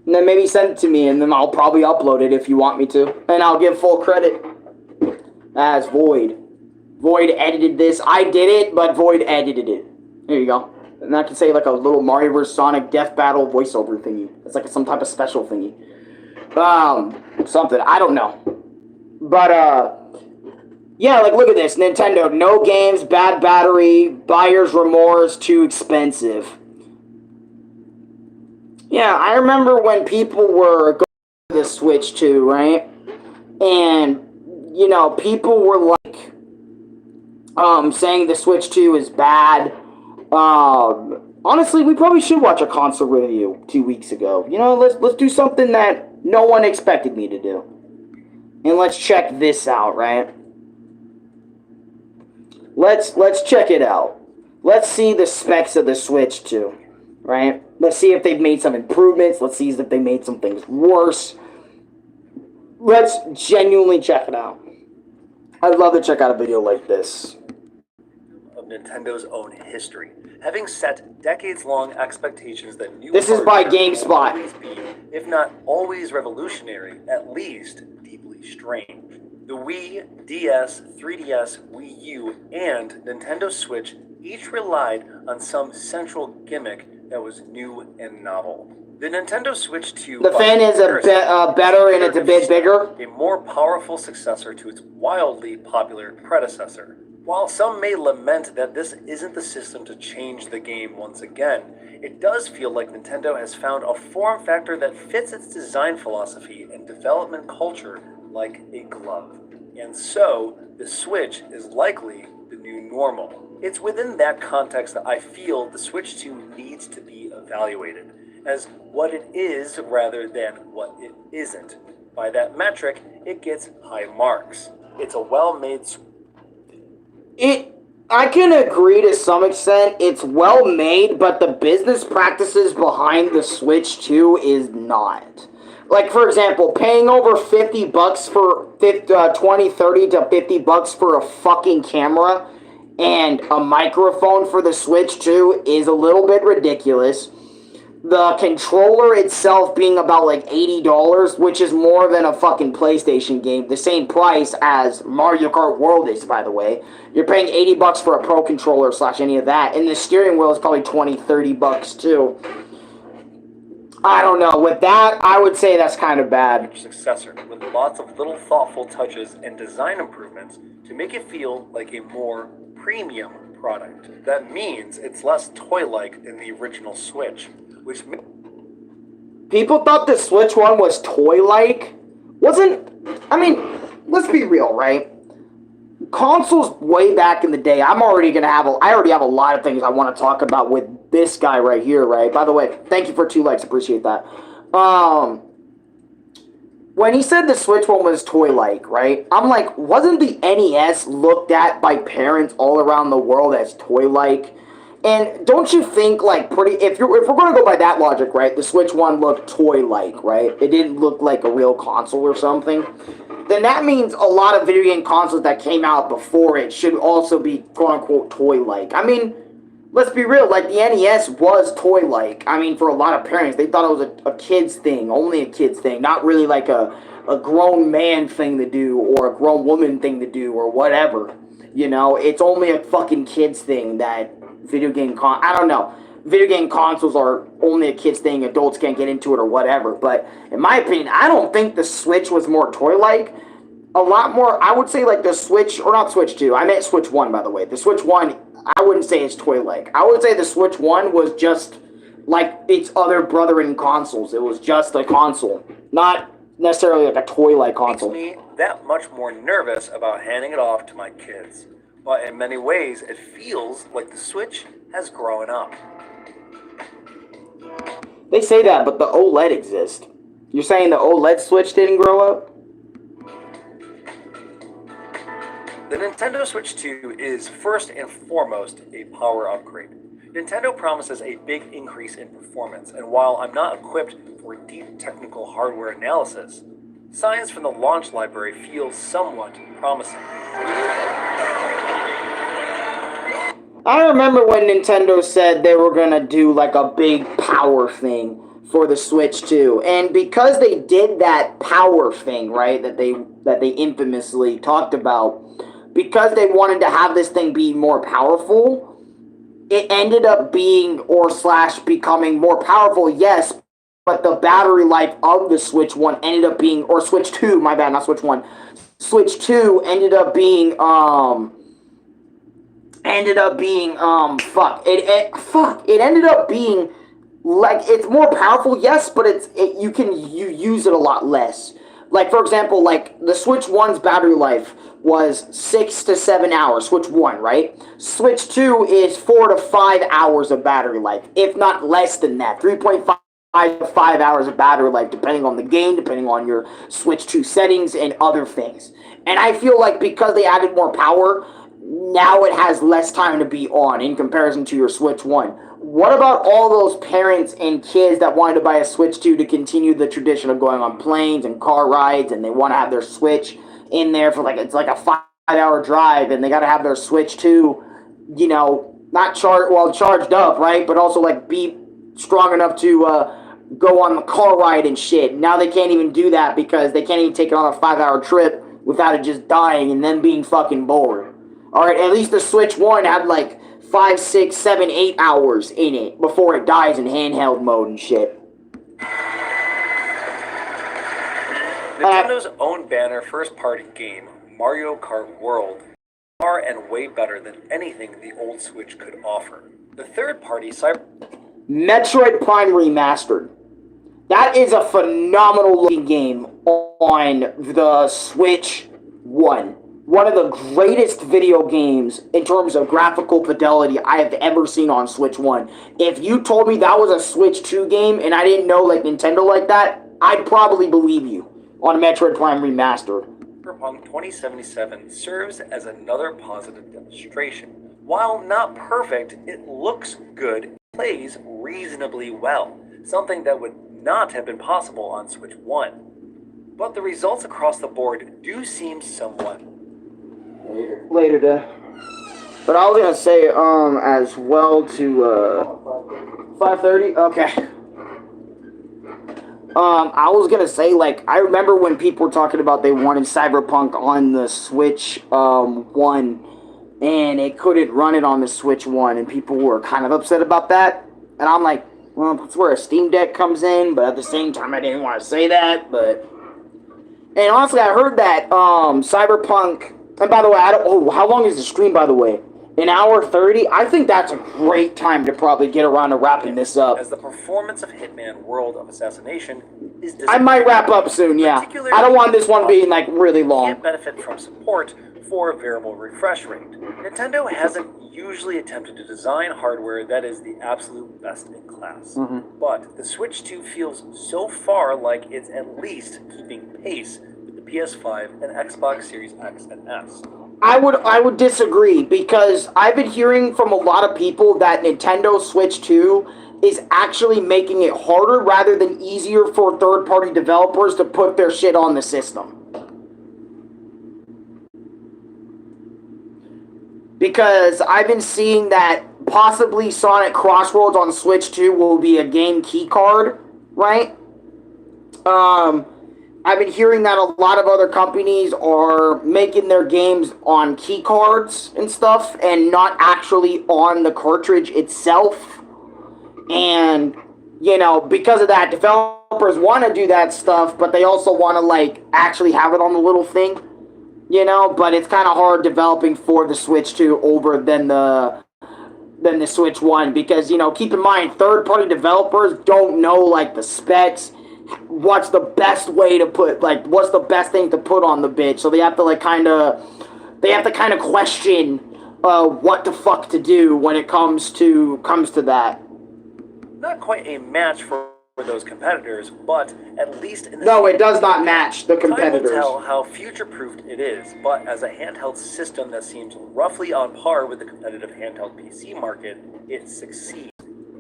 And then maybe send it to me and then I'll probably upload it if you want me to. And I'll give full credit as Void. Void edited this. I did it, but Void edited it. There you go. And I can say like a little Mario vs. Sonic death battle voiceover thingy. It's like some type of special thingy. Something. I don't know. But, yeah, like, look at this. Nintendo, no games, bad battery, buyer's remorse, too expensive. Yeah, I remember when people were going to the Switch 2, right? And, you know, people were like, saying the Switch 2 is bad. Honestly, we probably should watch a console review 2 weeks ago. You know, let's do something that no one expected me to do. And let's check this out, right? Let's check it out. Let's see the specs of the Switch 2, right? Let's see if they've made some improvements. Let's see if they made some things worse. Let's genuinely check it out. I'd love to check out a video like this. Of Nintendo's own history, having set decades-long expectations that new This is by hardware will GameSpot. always be, if not always revolutionary, at least deeply strange. The Wii, DS, 3DS, Wii U, and Nintendo Switch each relied on some central gimmick that was new and novel. The Nintendo Switch 2 The fan is better and it's a bit bigger. A more powerful successor to its wildly popular predecessor. While some may lament that this isn't the system to change the game once again, it does feel like Nintendo has found a form factor that fits its design philosophy and development culture like a glove. And so, the Switch is likely the new normal. It's within that context that I feel the Switch 2 needs to be evaluated as what it is rather than what it isn't. By that metric, it gets high marks. It's a well-made I can agree to some extent. It's well made, but the business practices behind the Switch 2 is not. Like, for example, paying over $50 for 20, 30 to $50 for a fucking camera and a microphone for the Switch 2 is a little bit ridiculous. The controller itself being about like $80, which is more than a fucking PlayStation game. The same price as Mario Kart World is, by the way. You're paying $80 for a Pro controller / any of that. And the steering wheel is probably $20, $30 too. I don't know. With that, I would say that's kind of bad. Successor with lots of little thoughtful touches and design improvements to make it feel like a more premium product. That means it's less toy-like than the original Switch, which people thought the Switch one was toy-like. I mean, let's be real, right? Consoles way back in the day, I already have a lot of things I want to talk about with this guy right here, right? By the way, thank you for 2 likes, appreciate that. When he said the Switch one was toy-like, right? I'm like, wasn't the NES looked at by parents all around the world as toy-like? And don't you think, like, if we're going to go by that logic, right, the Switch 1 looked toy-like, right? It didn't look like a real console or something. Then that means a lot of video game consoles that came out before it should also be, quote-unquote, toy-like. I mean, let's be real, like, the NES was toy-like. I mean, for a lot of parents, they thought it was a kid's thing, only a kid's thing, not really like a grown man thing to do or a grown woman thing to do or whatever. You know, it's only a fucking kid's thing that video game consoles are only a kid's thing, adults can't get into it or whatever. But in my opinion, I don't think the Switch was more toy-like. A lot more, I would say, like, the Switch, or not Switch 2, I meant Switch 1, by the way. The Switch 1, I wouldn't say it's toy-like. I would say the Switch 1 was just like its other brother in consoles. It was just a console, not necessarily like a toy-like console. makes me that much more nervous about handing it off to my kids. But in many ways, it feels like the Switch has grown up. They say that, but the OLED exists. You're saying the OLED Switch didn't grow up? The Nintendo Switch 2 is first and foremost a power upgrade. Nintendo promises a big increase in performance, and while I'm not equipped for deep technical hardware analysis, science from the launch library feels somewhat promising. I remember when Nintendo said they were gonna do like a big power thing for the Switch 2, and because they did that power thing, right, that they infamously talked about, because they wanted to have this thing be more powerful, it ended up being / becoming more powerful, yes, but the battery life of the Switch 1 ended up being, or Switch 2, my bad, not Switch 1, Switch 2 ended up being, it ended up being, like, it's more powerful, yes, but you use it a lot less. Like, for example, like, the Switch 1's battery life was 6 to 7 hours, Switch 1, right? Switch 2 is 4 to 5 hours of battery life, if not less than that, 3.5 5 hours of battery life, depending on the game, depending on your Switch 2 settings, and other things. And I feel like because they added more power, now it has less time to be on in comparison to your Switch 1. What about all those parents and kids that wanted to buy a Switch 2 to continue the tradition of going on planes and car rides, and they want to have their Switch in there for it's like a 5-hour drive, and they got to have their Switch 2, not charged up, right? But also be strong enough to go on the car ride and shit. Now they can't even do that because they can't even take it on a 5-hour trip without it just dying and then being fucking bored. Alright, at least the Switch 1 had 5, 6, 7, 8 hours in it before it dies in handheld mode and shit. Nintendo's own banner first-party game, Mario Kart World, far and way better than anything the old Switch could offer. The third-party Metroid Prime Remastered. That is a phenomenal looking game on the Switch 1. One of the greatest video games in terms of graphical fidelity I have ever seen on Switch 1. If you told me that was a Switch 2 game and I didn't know Nintendo like that, I'd probably believe you on Metroid Prime Remastered. Cyberpunk 2077 serves as another positive demonstration. While not perfect, it looks good, plays reasonably well, something that would not have been possible on Switch 1. But the results across the board do seem somewhat later Dad. But I was gonna say as well to 5:30. Okay. I was gonna say I remember when people were talking about they wanted Cyberpunk on the Switch 1, and it couldn't run it on the Switch 1, and people were kind of upset about that. And I'm like, well, that's where a Steam Deck comes in, but at the same time I didn't want to say that. And honestly, I heard that Cyberpunk. And by the way, how long is the stream, by the way? An hour 30? I think that's a great time to probably get around to wrapping this up. As the performance of Hitman World of Assassination is I might wrap up soon, yeah. I don't want this one being really long. Can't benefit from support for a variable refresh rate. Nintendo hasn't usually attempted to design hardware that is the absolute best in class. But the Switch 2 feels so far like it's at least keeping pace the PS5 and Xbox Series X and S. I would disagree because I've been hearing from a lot of people that Nintendo Switch 2 is actually making it harder rather than easier for third-party developers to put their shit on the system. Because I've been seeing that possibly Sonic Crossroads on Switch 2 will be a game key card, right? I've been hearing that a lot of other companies are making their games on key cards and stuff and not actually on the cartridge itself. And, because of that, developers want to do that stuff, but they also want to, actually have it on the little thing, but it's kind of hard developing for the Switch 2 over than the Switch 1 because, keep in mind, third-party developers don't know, the specs, what's the best way to put what's the best thing to put on the bitch, so they have to kind of question what the fuck to do when it comes to that. Not quite a match for those competitors, but at least in the no, it does not match the competitors. Time will tell how future-proofed it is, but as a handheld system that seems roughly on par with the competitive handheld PC market, it succeeds.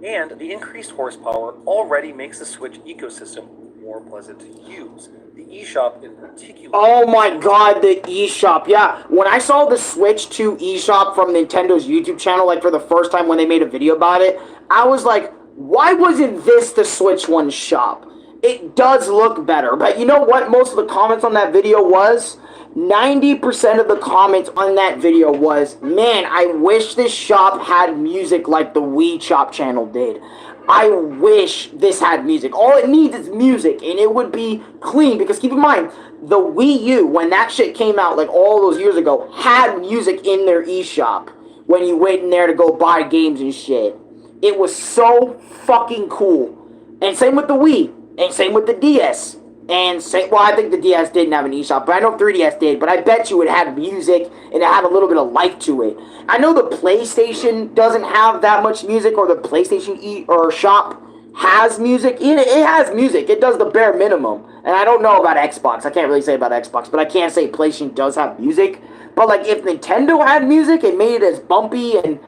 And the increased horsepower already makes the Switch ecosystem more pleasant to use. The eShop in particular. Oh my god, the eShop. Yeah, when I saw the Switch 2 eShop from Nintendo's YouTube channel, for the first time when they made a video about it, I was like, why wasn't this the Switch 1 shop? It does look better, but you know what most of the comments on that video was? 90% of the comments on that video was, man, I wish this shop had music like the Wii Shop channel did. I wish this had music. All it needs is music, and it would be clean, because keep in mind, the Wii U, when that shit came out, all those years ago, had music in their eShop when you went in there to go buy games and shit. It was so fucking cool. And same with the Wii, and same with the DS. And I think the DS didn't have an eShop, but I know 3DS did. But I bet you it had music and it had a little bit of life to it. I know the PlayStation doesn't have that much music, or the PlayStation shop has music. It has music. It does the bare minimum. And I don't know about Xbox. I can't really say about Xbox, but I can't say PlayStation does have music. But like if Nintendo had music and made it as bumpy and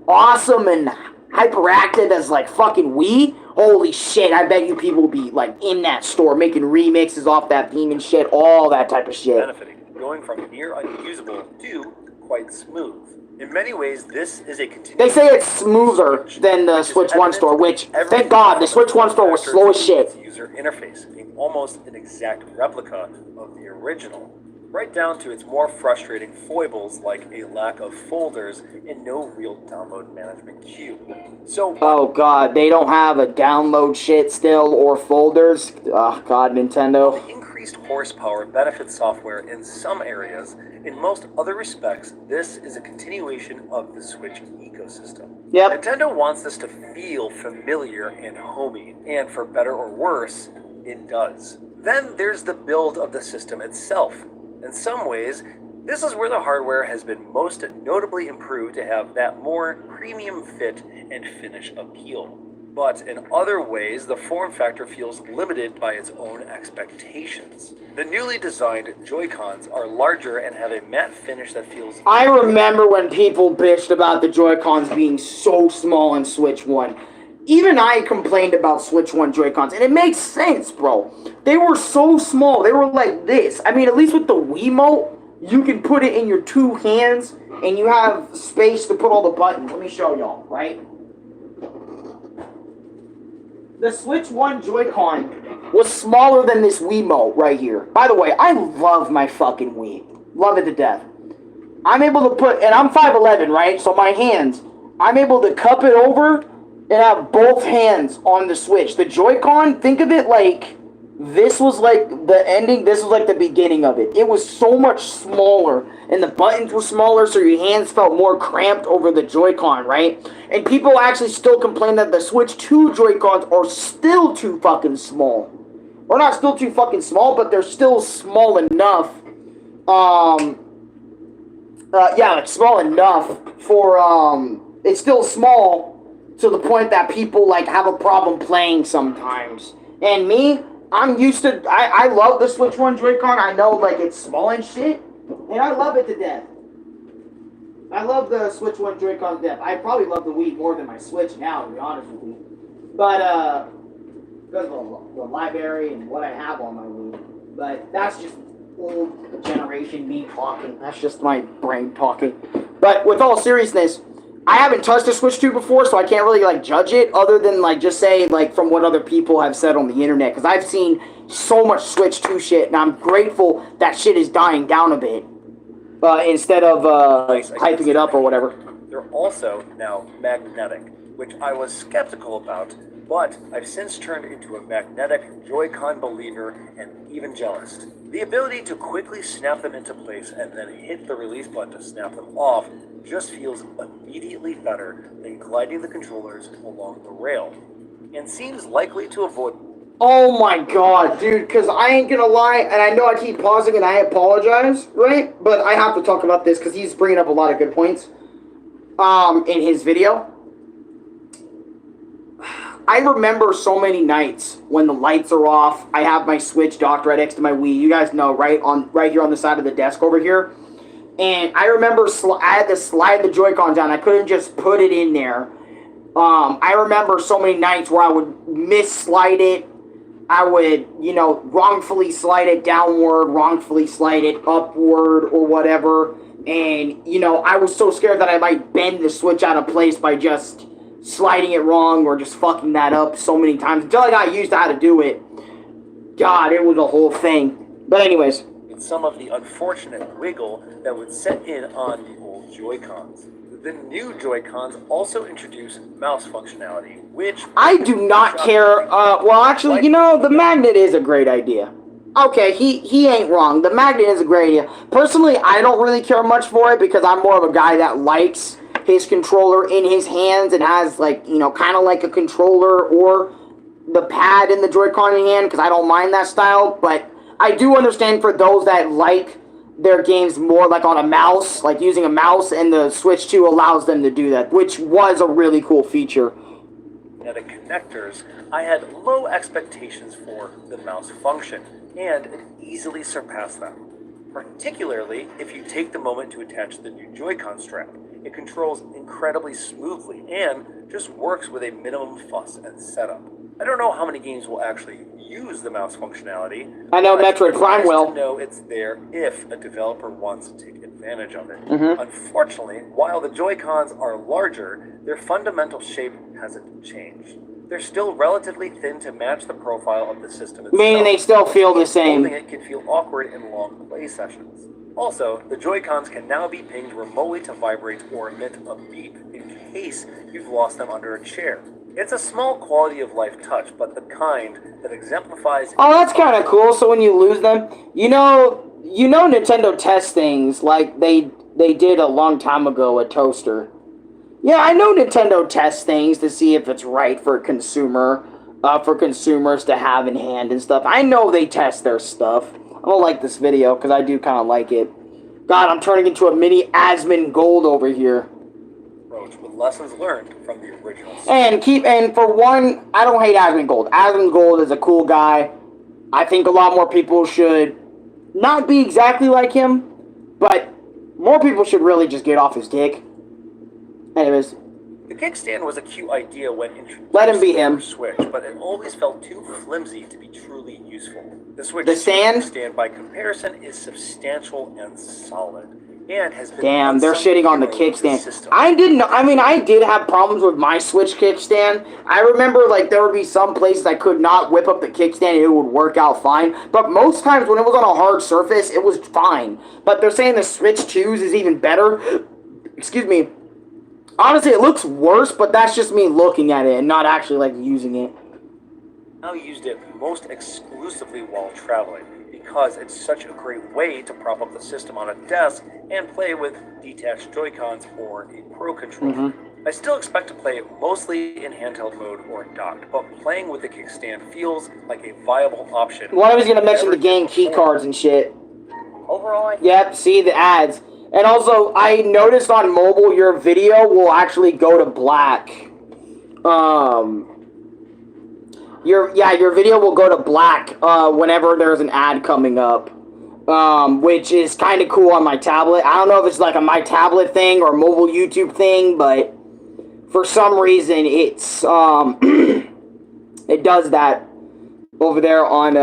awesome and hyperactive as like fucking Wii, holy shit, I bet you people will be like in that store making remixes off that theme and shit, all that type of shit. Benefiting, going from near unusable to quite smooth. In many ways, this is a continuation. They say it's smoother than the Switch 1 store, which, thank God, the Switch 1 store was slow as shit. User interface being almost an exact replica of the original, right down to its more frustrating foibles like a lack of folders and no real download management queue. So, oh God, they don't have a download shit still or folders. Oh God, Nintendo. The increased horsepower benefits software in some areas. In most other respects, this is a continuation of the Switch ecosystem. Yep. Nintendo wants this to feel familiar and homey, and for better or worse, it does. Then there's the build of the system itself. In some ways, this is where the hardware has been most notably improved to have that more premium fit and finish appeal. But in other ways, the form factor feels limited by its own expectations. The newly designed Joy-Cons are larger and have a matte finish that feels... I remember when people bitched about the Joy-Cons being so small in Switch 1. Even I complained about Switch 1 Joy-Cons, and it makes sense, bro. They were so small. They were like this. I mean, at least with the Wiimote, you can put it in your two hands, and you have space to put all the buttons. Let me show y'all, right? The Switch 1 Joy-Con was smaller than this Wiimote right here. By the way, I love my fucking Wii. Love it to death. I'm able to put, and I'm 5'11", right? So my hands, I'm able to cup it over and have both hands on the Switch. The Joy-Con, think of it like this was like the ending, this was like the beginning of it. It was so much smaller, and the buttons were smaller, so your hands felt more cramped over the Joy-Con, right? And people actually still complain that the Switch 2 Joy-Cons are still too fucking small. Or not still too fucking small, but they're still small enough. Yeah, like small enough for, it's still small to the point that people, like, have a problem playing sometimes. And me, I'm used to, I love the Switch 1 Joy-Con. I know, like, it's small and shit, and I love it to death. I love the Switch 1 Joy-Con to death. I probably love the Wii more than my Switch now, to be honest with you. But, because of the library and what I have on my Wii. But that's just old generation me talking. That's just my brain talking. But with all seriousness, I haven't touched a Switch 2 before, so I can't really, like, judge it, other than, like, just say, like, from what other people have said on the internet, because I've seen so much Switch 2 shit, and I'm grateful that shit is dying down a bit, instead of, hyping it up or whatever. They're also now magnetic, which I was skeptical about, but I've since turned into a magnetic Joy-Con believer and evangelist. The ability to quickly snap them into place and then hit the release button to snap them off just feels immediately better than gliding the controllers along the rail, and seems likely to avoid... Oh my god, dude, because I ain't gonna lie, and I know I keep pausing and I apologize, right? But I have to talk about this because he's bringing up a lot of good points in his video. I remember so many nights when the lights are off. I have my Switch docked right next to my Wii. You guys know, right here on the side of the desk over here. And I remember I had to slide the Joy-Con down. I couldn't just put it in there. I remember so many nights where I would mis-slide it. I would, you know, wrongfully slide it downward, wrongfully slide it upward or whatever. And, you know, I was so scared that I might bend the Switch out of place by just sliding it wrong or just fucking that up so many times. Until I got used to how to do it. God, it was a whole thing. But anyways. Some of the unfortunate wiggle that would set in on the old Joy-Cons. The new Joy-Cons also introduce mouse functionality, which... I do not care. Well, actually, you know, the magnet is a great idea. Okay, he ain't wrong. The magnet is a great idea. Personally, I don't really care much for it because I'm more of a guy that likes his controller in his hands and has, like, you know, kind of like a controller or the pad in the Joy-Con in hand because I don't mind that style, but I do understand for those that like their games more like on a mouse, like using a mouse, and the Switch 2 allows them to do that, which was a really cool feature. magnetic connectors, I had low expectations for the mouse function, and it easily surpassed them. Particularly if you take the moment to attach the new Joy-Con strap. It controls incredibly smoothly and just works with a minimum fuss and setup. I don't know how many games will actually use the mouse functionality. I know but Metroid Prime it's nice will. to know it's there if a developer wants to take advantage of it. Unfortunately, while the Joy-Cons are larger, their fundamental shape hasn't changed. They're still relatively thin to match the profile of the system itself. Meaning they still feel the same. Holding it can feel awkward in long play sessions. Also, the Joy-Cons can now be pinged remotely to vibrate or emit a beep in case you've lost them under a chair. It's a small quality of life touch, but the kind that exemplifies... Oh, that's kind of cool. So when you lose them, you know Nintendo tests things like they did a long time ago, a toaster. Yeah, I know Nintendo tests things to see if it's right for consumers to have in hand and stuff. I know they test their stuff. I don't like this video because I do kind of like it. God, I'm turning into a mini Asmongold over here. With lessons learned from the original. And for one, I don't hate Asmongold. Asmongold is a cool guy. I think a lot more people should not be exactly like him, but more people should really just get off his dick. Anyways. The kickstand was a cute idea when introduced Let him be to him. the Switch, but it always felt too flimsy to be truly useful. The Switch The stand? by comparison is substantial and solid, and has been... Damn, they're shitting on the kickstand. System. I did have problems with my Switch kickstand. I remember, like, there would be some places I could not whip up the kickstand and it would work out fine. But most times when it was on a hard surface, it was fine. But they're saying the Switch 2's is even better. Excuse me. Honestly, it looks worse, but that's just me looking at it and not actually, like, using it. I used it most exclusively while traveling, because it's such a great way to prop up the system on a desk and play with detached Joy-Cons or a Pro Controller. I still expect to play mostly in handheld mode or docked, but playing with the kickstand feels like a viable option. Well, I was going to mention the game key cards and shit. Overall, Yep, see the ads. And also, I noticed on mobile, your video will actually go to black. Your video will go to black whenever there's an ad coming up, which is kind of cool on my tablet. I don't know if it's like a my tablet thing or mobile YouTube thing, but for some reason it's it does that over there on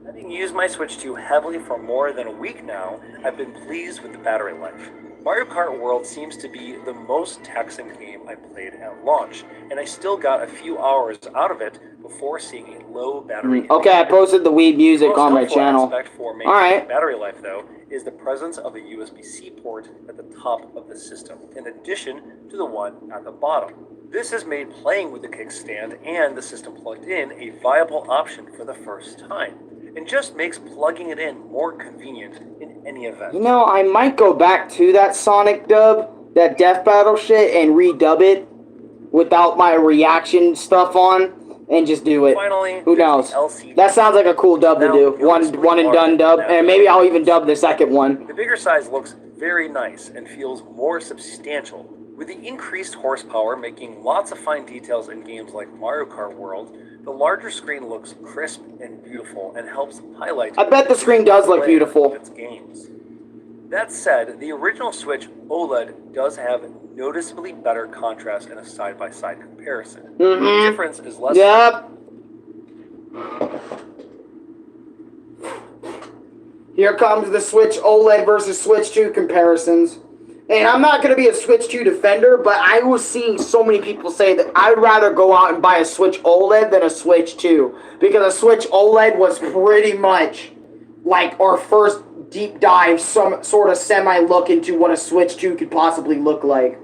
Having used my Switch 2 heavily for more than a week now, I've been pleased with the battery life. Mario Kart World seems to be the most taxing game I played at launch, and I still got a few hours out of it before seeing a low battery. Okay, I posted the Wii music on my channel. Alright. Battery life, though, is the presence of a USB-C port at the top of the system, in addition to the one at the bottom. This has made playing with the kickstand and the system plugged in a viable option for the first time, and just makes plugging it in more convenient in any event. You know, I might go back to that Sonic dub, that Death Battle shit, and redub it without my reaction stuff on, and just do it. Finally, who knows? That sounds like a cool dub to do. One and done dub, and maybe I'll even dub the second one. The bigger size looks very nice and feels more substantial, with the increased horsepower making lots of fine details in games like Mario Kart World. The larger screen looks crisp and beautiful and helps highlight... I bet the screen does look beautiful. ...its games. That said, the original Switch OLED does have noticeably better contrast in a side-by-side comparison. The difference is less... Yep. Here comes the Switch OLED versus Switch 2 comparisons. And I'm not going to be a Switch 2 defender, but I was seeing so many people say that I'd rather go out and buy a Switch OLED than a Switch 2. Because a Switch OLED was pretty much like our first deep dive, some sort of semi-look into what a Switch 2 could possibly look like.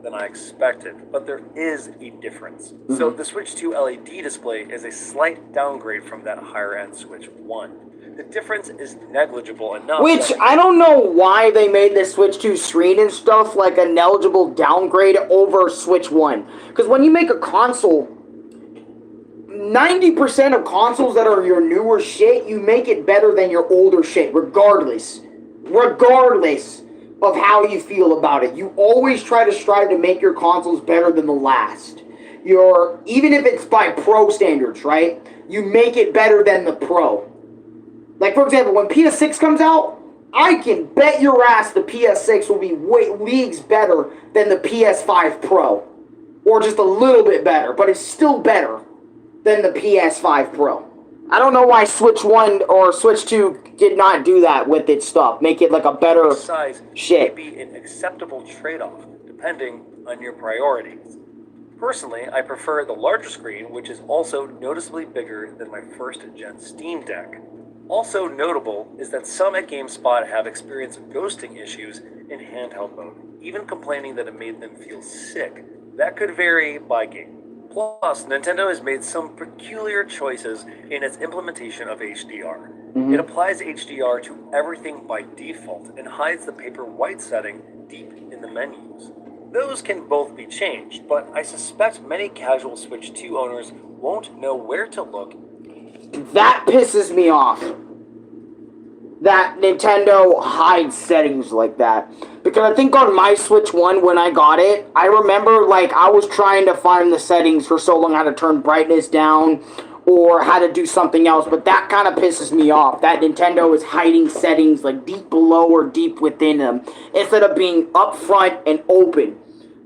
Than I expected, but there is a difference. So the Switch 2 LED display is a slight downgrade from that higher-end Switch 1. The difference is negligible enough. Which, I don't know why they made the Switch 2 screen and stuff like a negligible downgrade over Switch 1. Because when you make a console, 90% of consoles that are your newer shit, you make it better than your older shit, regardless. Regardless. of how you feel about it. You always try to strive to make your consoles better than the last. Even if it's by pro standards, right? You make it better than the pro. Like, for example, when PS6 comes out, I can bet your ass the PS6 will be leagues better than the PS5 Pro. Or just a little bit better, but it's still better than the PS5 Pro. I don't know why Switch 1 or Switch 2 did not do that with its stuff. Make it like a better size shit. May be an acceptable trade-off, depending on your priorities. Personally, I prefer the larger screen, which is also noticeably bigger than my first-gen Steam Deck. Also notable is that some at GameSpot have experienced ghosting issues in handheld mode, even complaining that it made them feel sick. That could vary by game. Plus, Nintendo has made some peculiar choices in its implementation of HDR. It applies HDR to everything by default and hides the paper white setting deep in the menus. Those can both be changed, but I suspect many casual Switch 2 owners won't know where to look. That pisses me off. That Nintendo hides settings like that. Because I think on my Switch 1 when I got it, I remember like I was trying to find the settings for so long, how to turn brightness down or how to do something else, but that kind of pisses me off. That Nintendo is hiding settings like deep below or deep within them instead of being upfront and open.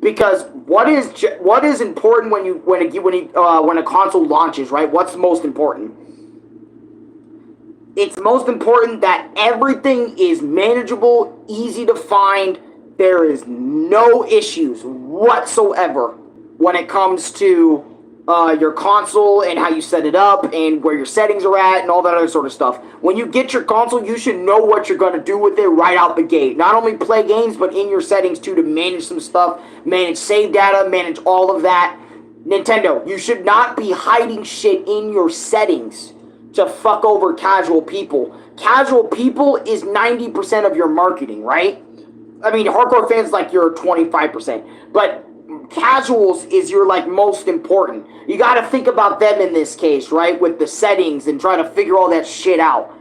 Because what is important when a console launches, right? What's most important? It's most important that everything is manageable, easy to find. There is no issues whatsoever when it comes to your console and how you set it up and where your settings are at and all that other sort of stuff. When you get your console, you should know what you're going to do with it right out the gate. Not only play games, but in your settings too, to manage some stuff, manage save data, manage all of that. Nintendo, you should not be hiding shit in your settings to fuck over casual people. Casual people is 90% of your marketing, right? I mean, hardcore fans like your 25%, but casuals is your like most important. You got to think about them in this case, right? With the settings and try to figure all that shit out.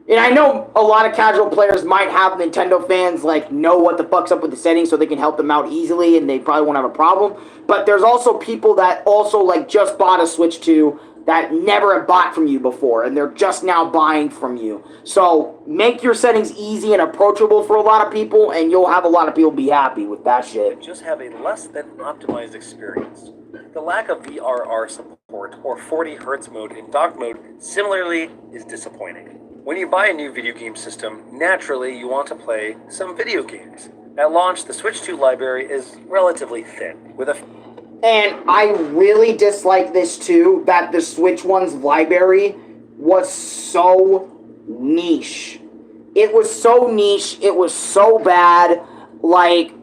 And I know a lot of casual players might have Nintendo fans like know what the fuck's up with the settings so they can help them out easily and they probably won't have a problem. But there's also people that also like just bought a Switch 2 that never have bought from you before, and they're just now buying from you. So make your settings easy and approachable for a lot of people, and you'll have a lot of people be happy with that shit. Just have a less than optimized experience. The lack of VRR support or 40 Hz mode in dock mode similarly is disappointing. When you buy a new video game system, naturally you want to play some video games. At launch, the Switch 2 library is relatively thin, with a And I really dislike this too, that the Switch 1's library was so niche. It was so niche, it was so bad, like,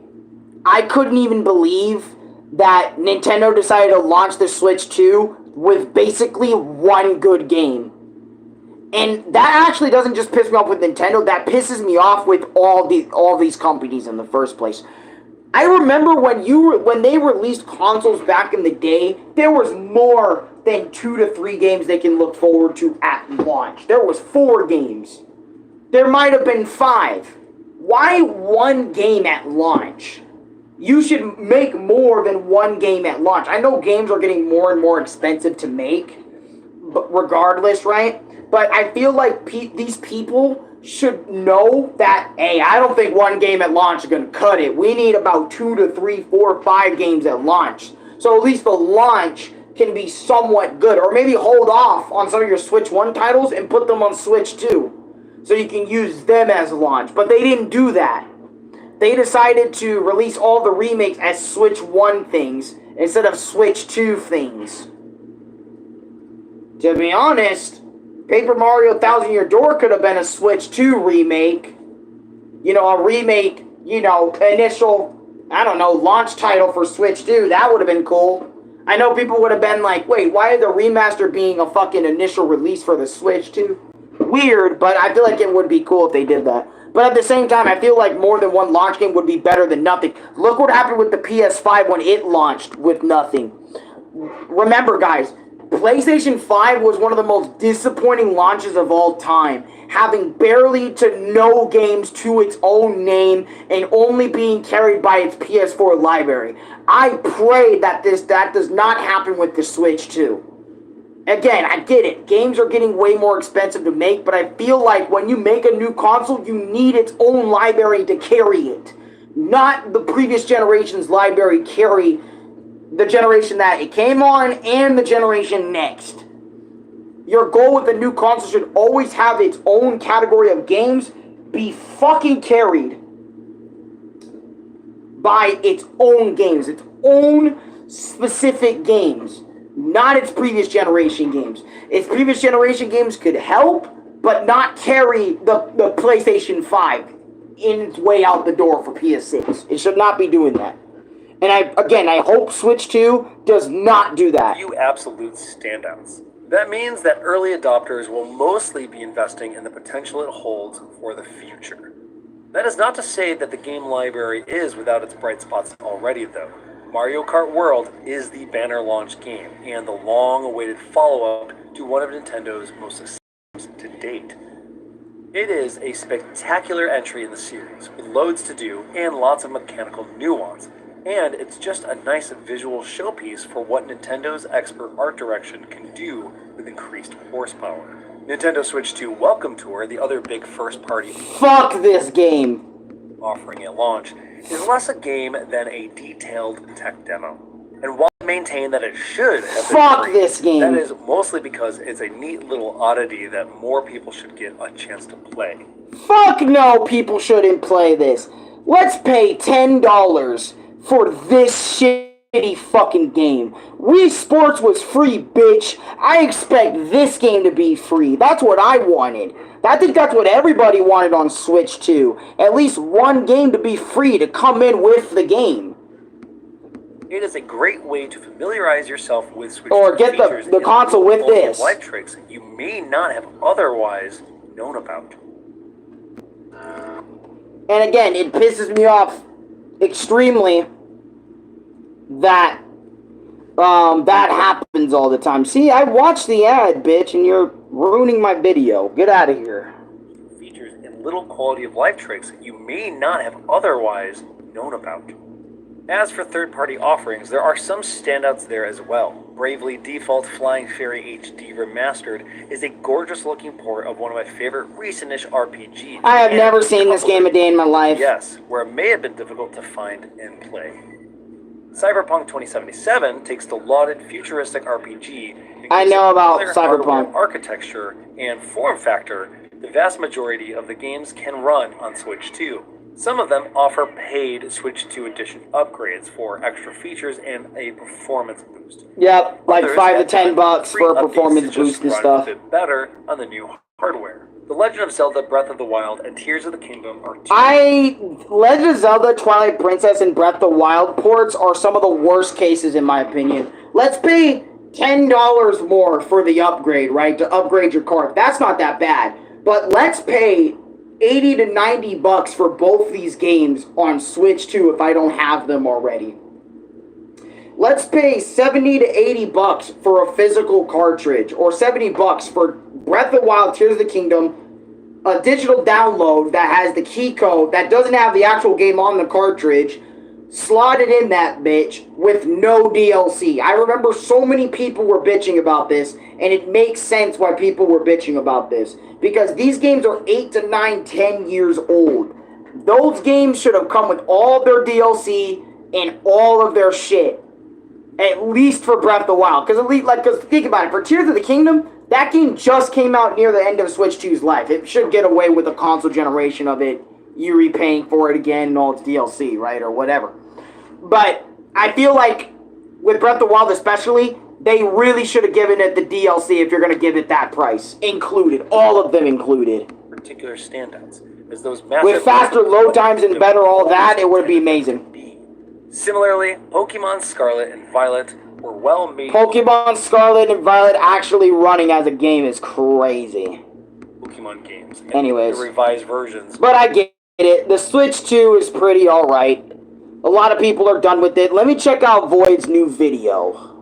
I couldn't even believe that Nintendo decided to launch the Switch 2 with basically one good game. And that actually doesn't just piss me off with Nintendo, that pisses me off with all these companies in the first place. I remember when they released consoles back in the day, there was more than 2 to 3 games they can look forward to at launch. There was 4 games. There might have been 5. Why one game at launch? You should make more than one game at launch. I know games are getting more and more expensive to make, but regardless, right? But I feel like these people should know that, hey, I don't think one game at launch is going to cut it. We need about 2 to 3, 4, 5 games at launch. So at least the launch can be somewhat good. Or maybe hold off on some of your Switch 1 titles and put them on Switch 2. So you can use them as launch. But they didn't do that. They decided to release all the remakes as Switch 1 things instead of Switch 2 things. To be honest, Paper Mario Thousand Year Door could have been a Switch 2 remake. You know, a remake, you know, initial, I don't know, launch title for Switch 2. That would have been cool. I know people would have been like, wait, why is the remaster being a fucking initial release for the Switch 2? Weird, but I feel like it would be cool if they did that. But at the same time, I feel like more than one launch game would be better than nothing. Look what happened with the PS5 when it launched with nothing. Remember, guys, PlayStation 5 was one of the most disappointing launches of all time, having barely to no games to its own name and only being carried by its PS4 library. I pray that that does not happen with the Switch 2. Again, I get it. Games are getting way more expensive to make, but I feel like when you make a new console, you need its own library to carry it. Not the previous generation's library carry the generation that it came on and the generation next. Your goal with a new console should always have its own category of games be fucking carried by its own games, its own specific games, not its previous generation games. Its previous generation games could help, but not carry the PlayStation 5 in its way out the door for PS6. It should not be doing that. And I hope Switch 2 does not do that. Few absolute standouts. That means that early adopters will mostly be investing in the potential it holds for the future. That is not to say that the game library is without its bright spots already, though. Mario Kart World is the banner launch game and the long-awaited follow-up to one of Nintendo's most successful games to date. It is a spectacular entry in the series, with loads to do and lots of mechanical nuance, and it's just a nice visual showpiece for what Nintendo's expert art direction can do with increased horsepower. Nintendo Switch 2 Welcome Tour, the other big first-party Fuck this game offering at launch, is less a game than a detailed tech demo. And while I maintain that it should have been free, this game. that is mostly because it's a neat little oddity that more people should get a chance to play. Fuck no, people shouldn't play this. Let's pay $10 for this shitty fucking game. Wii Sports was free, bitch. I expect this game to be free. That's what I wanted. I think that's what everybody wanted on Switch 2. At least one game to be free to come in with the game. It is a great way to familiarize yourself with Switch Or get the console with this. Life tricks you may not have otherwise known about. And again, it pisses me off extremely that that happens all the time. See, I watched the ad, bitch, and you're ruining my video. Get out of here. Features and little quality of life tricks you may not have otherwise known about. As for third-party offerings, there are some standouts there as well. Bravely Default Flying Fairy HD Remastered is a gorgeous-looking port of one of my favorite recent-ish RPGs. I have never seen this game a day in my life. Yes, where it may have been difficult to find and play. Cyberpunk 2077 takes the lauded futuristic RPG. I know about Cyberpunk Cyberpunk. architecture and form factor. The vast majority of the games can run on Switch 2. Some of them offer paid Switch 2 edition upgrades for extra features and a performance boost. Yep, like Others $5 to have $10 bucks free for a updates performance to boost and just stuff. run a bit better on the new hardware. The Legend of Zelda Breath of the Wild and Tears of the Kingdom are Legend of Zelda, Twilight Princess, and Breath of the Wild ports are some of the worst cases in my opinion. Let's pay $10 more for the upgrade, right? To upgrade your card. That's not that bad. But let's pay 80 to 90 bucks for both these games on Switch 2 if I don't have them already. Let's pay 70 to 80 bucks for a physical cartridge, or 70 bucks for Breath of the Wild, Tears of the Kingdom, a digital download that has the key code that doesn't have the actual game on the cartridge, slotted in that bitch with no DLC. I remember so many people were bitching about this, and it makes sense why people were bitching about this. Because these games are 8 to 9, 10 years old. Those games should have come with all their DLC and all of their shit. At least for Breath of the Wild. Because think about it, for Tears of the Kingdom, that game just came out near the end of Switch 2's life. It should get away with a console generation of it, you repaying for it again and all its DLC, right? Or whatever. But I feel like with Breath of the Wild especially, they really should have given it the DLC if you're going to give it that price. Included. All of them included. particular standouts. As those massive with faster load times and better all that, it would be amazing. Similarly, Pokemon Scarlet and Violet were well made. Pokemon Scarlet and Violet actually running as a game is crazy. Pokemon games. Anyways. The revised versions. But I get it. The Switch 2 is pretty alright. A lot of people are done with it. Let me check out Void's new video.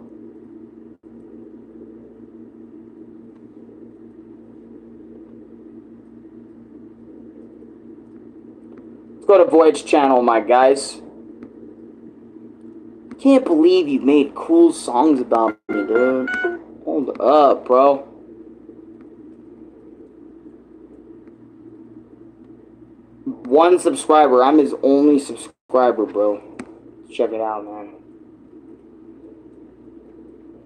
Let's go to Void's channel, my guys. Can't believe you made cool songs about me, dude. Hold up, bro. One subscriber. I'm his only subscriber, bro. Check it out, man.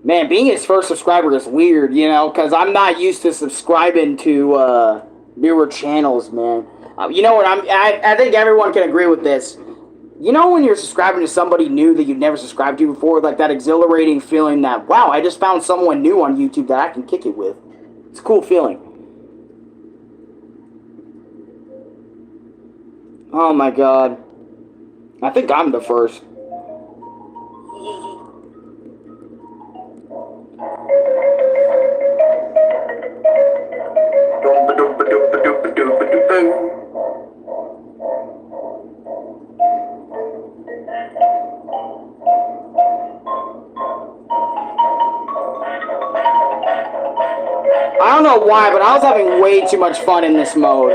Man, being his first subscriber is weird, you know, because I'm not used to subscribing to newer channels, man. You know what? I think everyone can agree with this. You know when you're subscribing to somebody new that you've never subscribed to before, like that exhilarating feeling that, wow, I just found someone new on YouTube that I can kick it with. It's a cool feeling. Oh my god. I think I'm the first. I don't know why, but I was having way too much fun in this mode.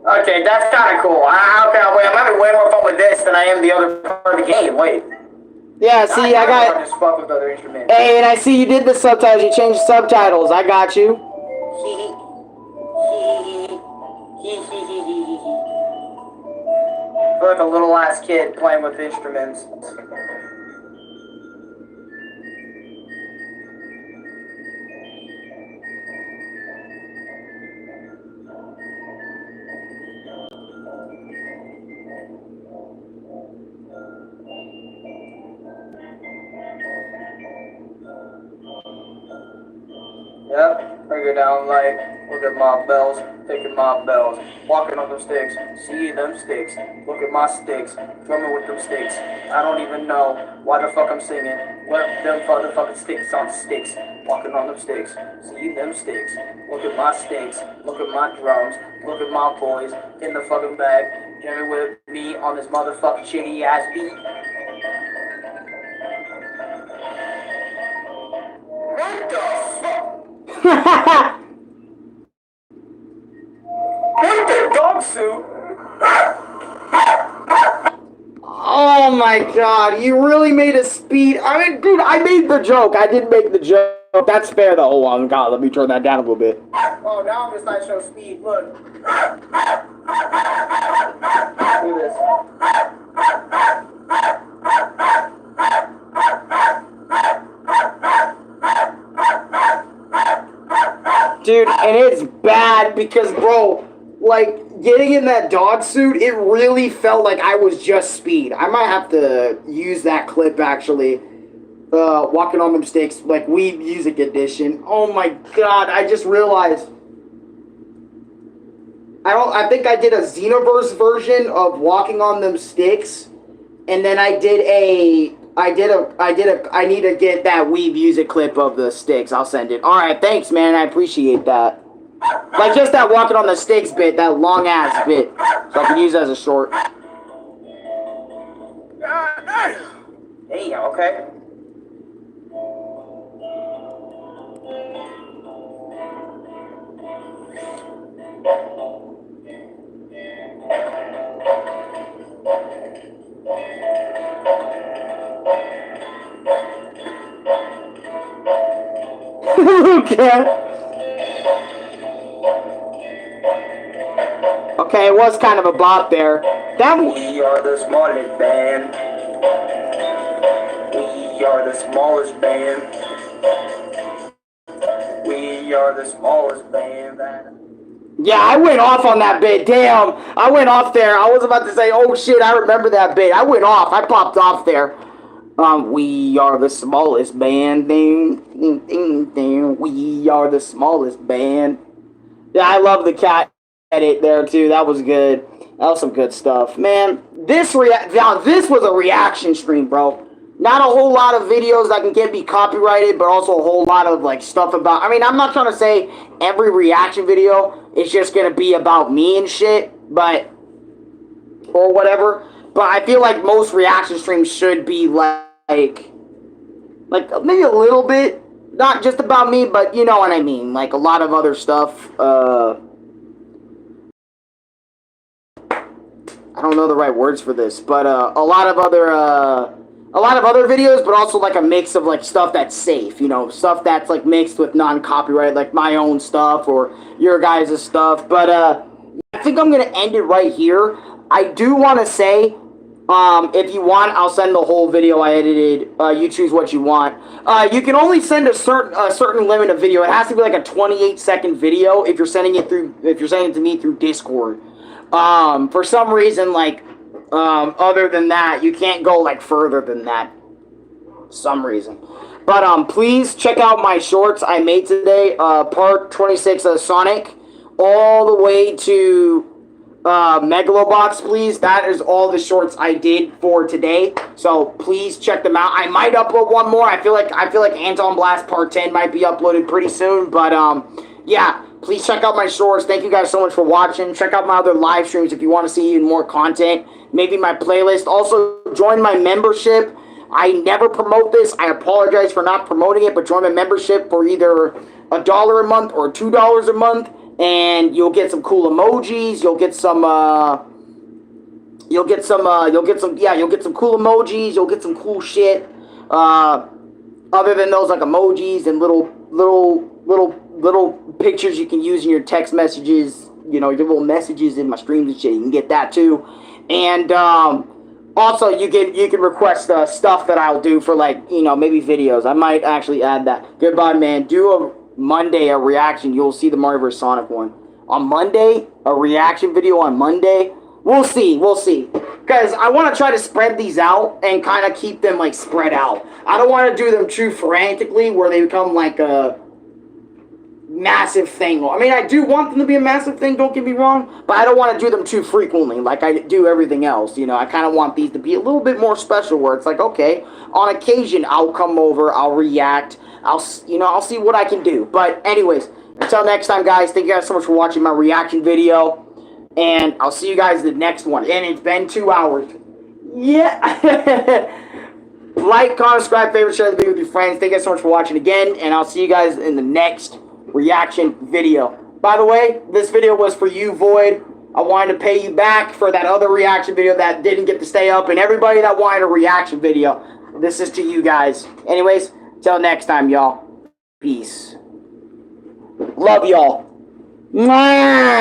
Okay, that's kind of cool. Okay, wait, I'm having way more fun with this than I am the other part of the game. Wait. Yeah, see, I got... just fuck with other instruments. Hey, and I see you did the subtitles. You changed the subtitles. I got you. I feel like a little ass kid playing with instruments. Yep, bring it down like, look at my bells, taking my bells, walking on them sticks, see them sticks, look at my sticks, drumming with them sticks. I don't even know why the fuck I'm singing. What them motherfucking sticks on sticks, walking on them sticks, see them sticks, look at my sticks, look at my drums, look at my boys in the fucking bag, jamming with me on this motherfucking shitty ass beat. What the fuck? What the dog suit? Oh my god, you really made a speed. I mean, dude, I made the joke. I didn't make the joke. That's fair though. Hold on, god, let me turn that down a little bit. Oh, now I'm gonna start showing speed. Look. Look at this. Dude, and it's bad because, bro, like, getting in that dog suit, it really felt like I was just Speed. I might have to use that clip, actually. Walking on them sticks, like, Wii Music Edition. Oh my god, I just realized. I think I did a Xenoverse version of Walking on Them Sticks. And then I need to get that Wii Music clip of the sticks. I'll send it. Alright, thanks, man. I appreciate that. Like, just that walking on the sticks bit, that long-ass bit. So I can use it as a short. Hey, okay. Okay, it was kind of a bop there. We are the smallest band. We are the smallest band. We are the smallest band. Yeah, I went off on that bit. Damn, I went off there. I was about to say, oh shit, I remember that bit. I went off. I popped off there. We are the smallest band. Ding, ding, ding, ding. We are the smallest band. Yeah, I love the cat edit there too. That was good. That was some good stuff, man. This was a reaction stream, bro. Not a whole lot of videos that can get me copyrighted, but also a whole lot of like stuff about. I mean, I'm not trying to say every reaction video is just gonna be about me and shit, but or whatever. But I feel like most reaction streams should be like maybe a little bit, not just about me, but you know what I mean. Like a lot of other stuff. I don't know the right words for this, but a lot of other videos, but also like a mix of like stuff that's safe, you know, stuff that's like mixed with non-copyright, like my own stuff or your guys' stuff. But I think I'm gonna end it right here. I do want to say, if you want, I'll send the whole video I edited. You choose what you want. You can only send a certain limit of video. It has to be like a 28-second video if you're sending it to me through Discord. For some reason, like, other than that, you can't go like further than that. Some reason. But please check out my shorts I made today. Part 26 of Sonic, all the way to Megalobox, please. That is all the shorts I did for today. So please check them out. I might upload one more. I feel like Anton Blast Part 10 might be uploaded pretty soon. But yeah, please check out my shorts. Thank you guys so much for watching. Check out my other live streams if you want to see even more content. Maybe my playlist. Also, join my membership. I never promote this. I apologize for not promoting it, but join my membership for either $1 a month or $2 a month. And you'll get some cool emojis. You'll get some cool emojis. You'll get some cool shit. Other than those like emojis and little pictures you can use in your text messages. You know, your little messages in my streams and shit. You can get that too. And also you can request stuff that I'll do for like, you know, maybe videos. I might actually add that. Goodbye, man. Do a Monday a reaction. You'll see the Mario vs. Sonic one on Monday, a reaction video on Monday. We'll see because I want to try to spread these out and kind of keep them like spread out. I don't want to do them too frantically where they become like a massive thing. I mean, I do want them to be a massive thing, don't get me wrong, but I don't want to do them too frequently like I do everything else. You know, I kind of want these to be a little bit more special where it's like, okay, on occasion I'll come over, I'll react, I'll see what I can do. But anyways, until next time, guys, thank you guys so much for watching my reaction video, and I'll see you guys in the next one. And it's been 2 hours. Yeah. Like, comment, subscribe, favorite, share the video with your friends. Thank you guys so much for watching again, and I'll see you guys in the next reaction video. By the way, this video was for you, Void. I wanted to pay you back for that other reaction video that didn't get to stay up, and everybody that wanted a reaction video, this is to you guys. Anyways, till next time, y'all. Peace. Love y'all. Mwah!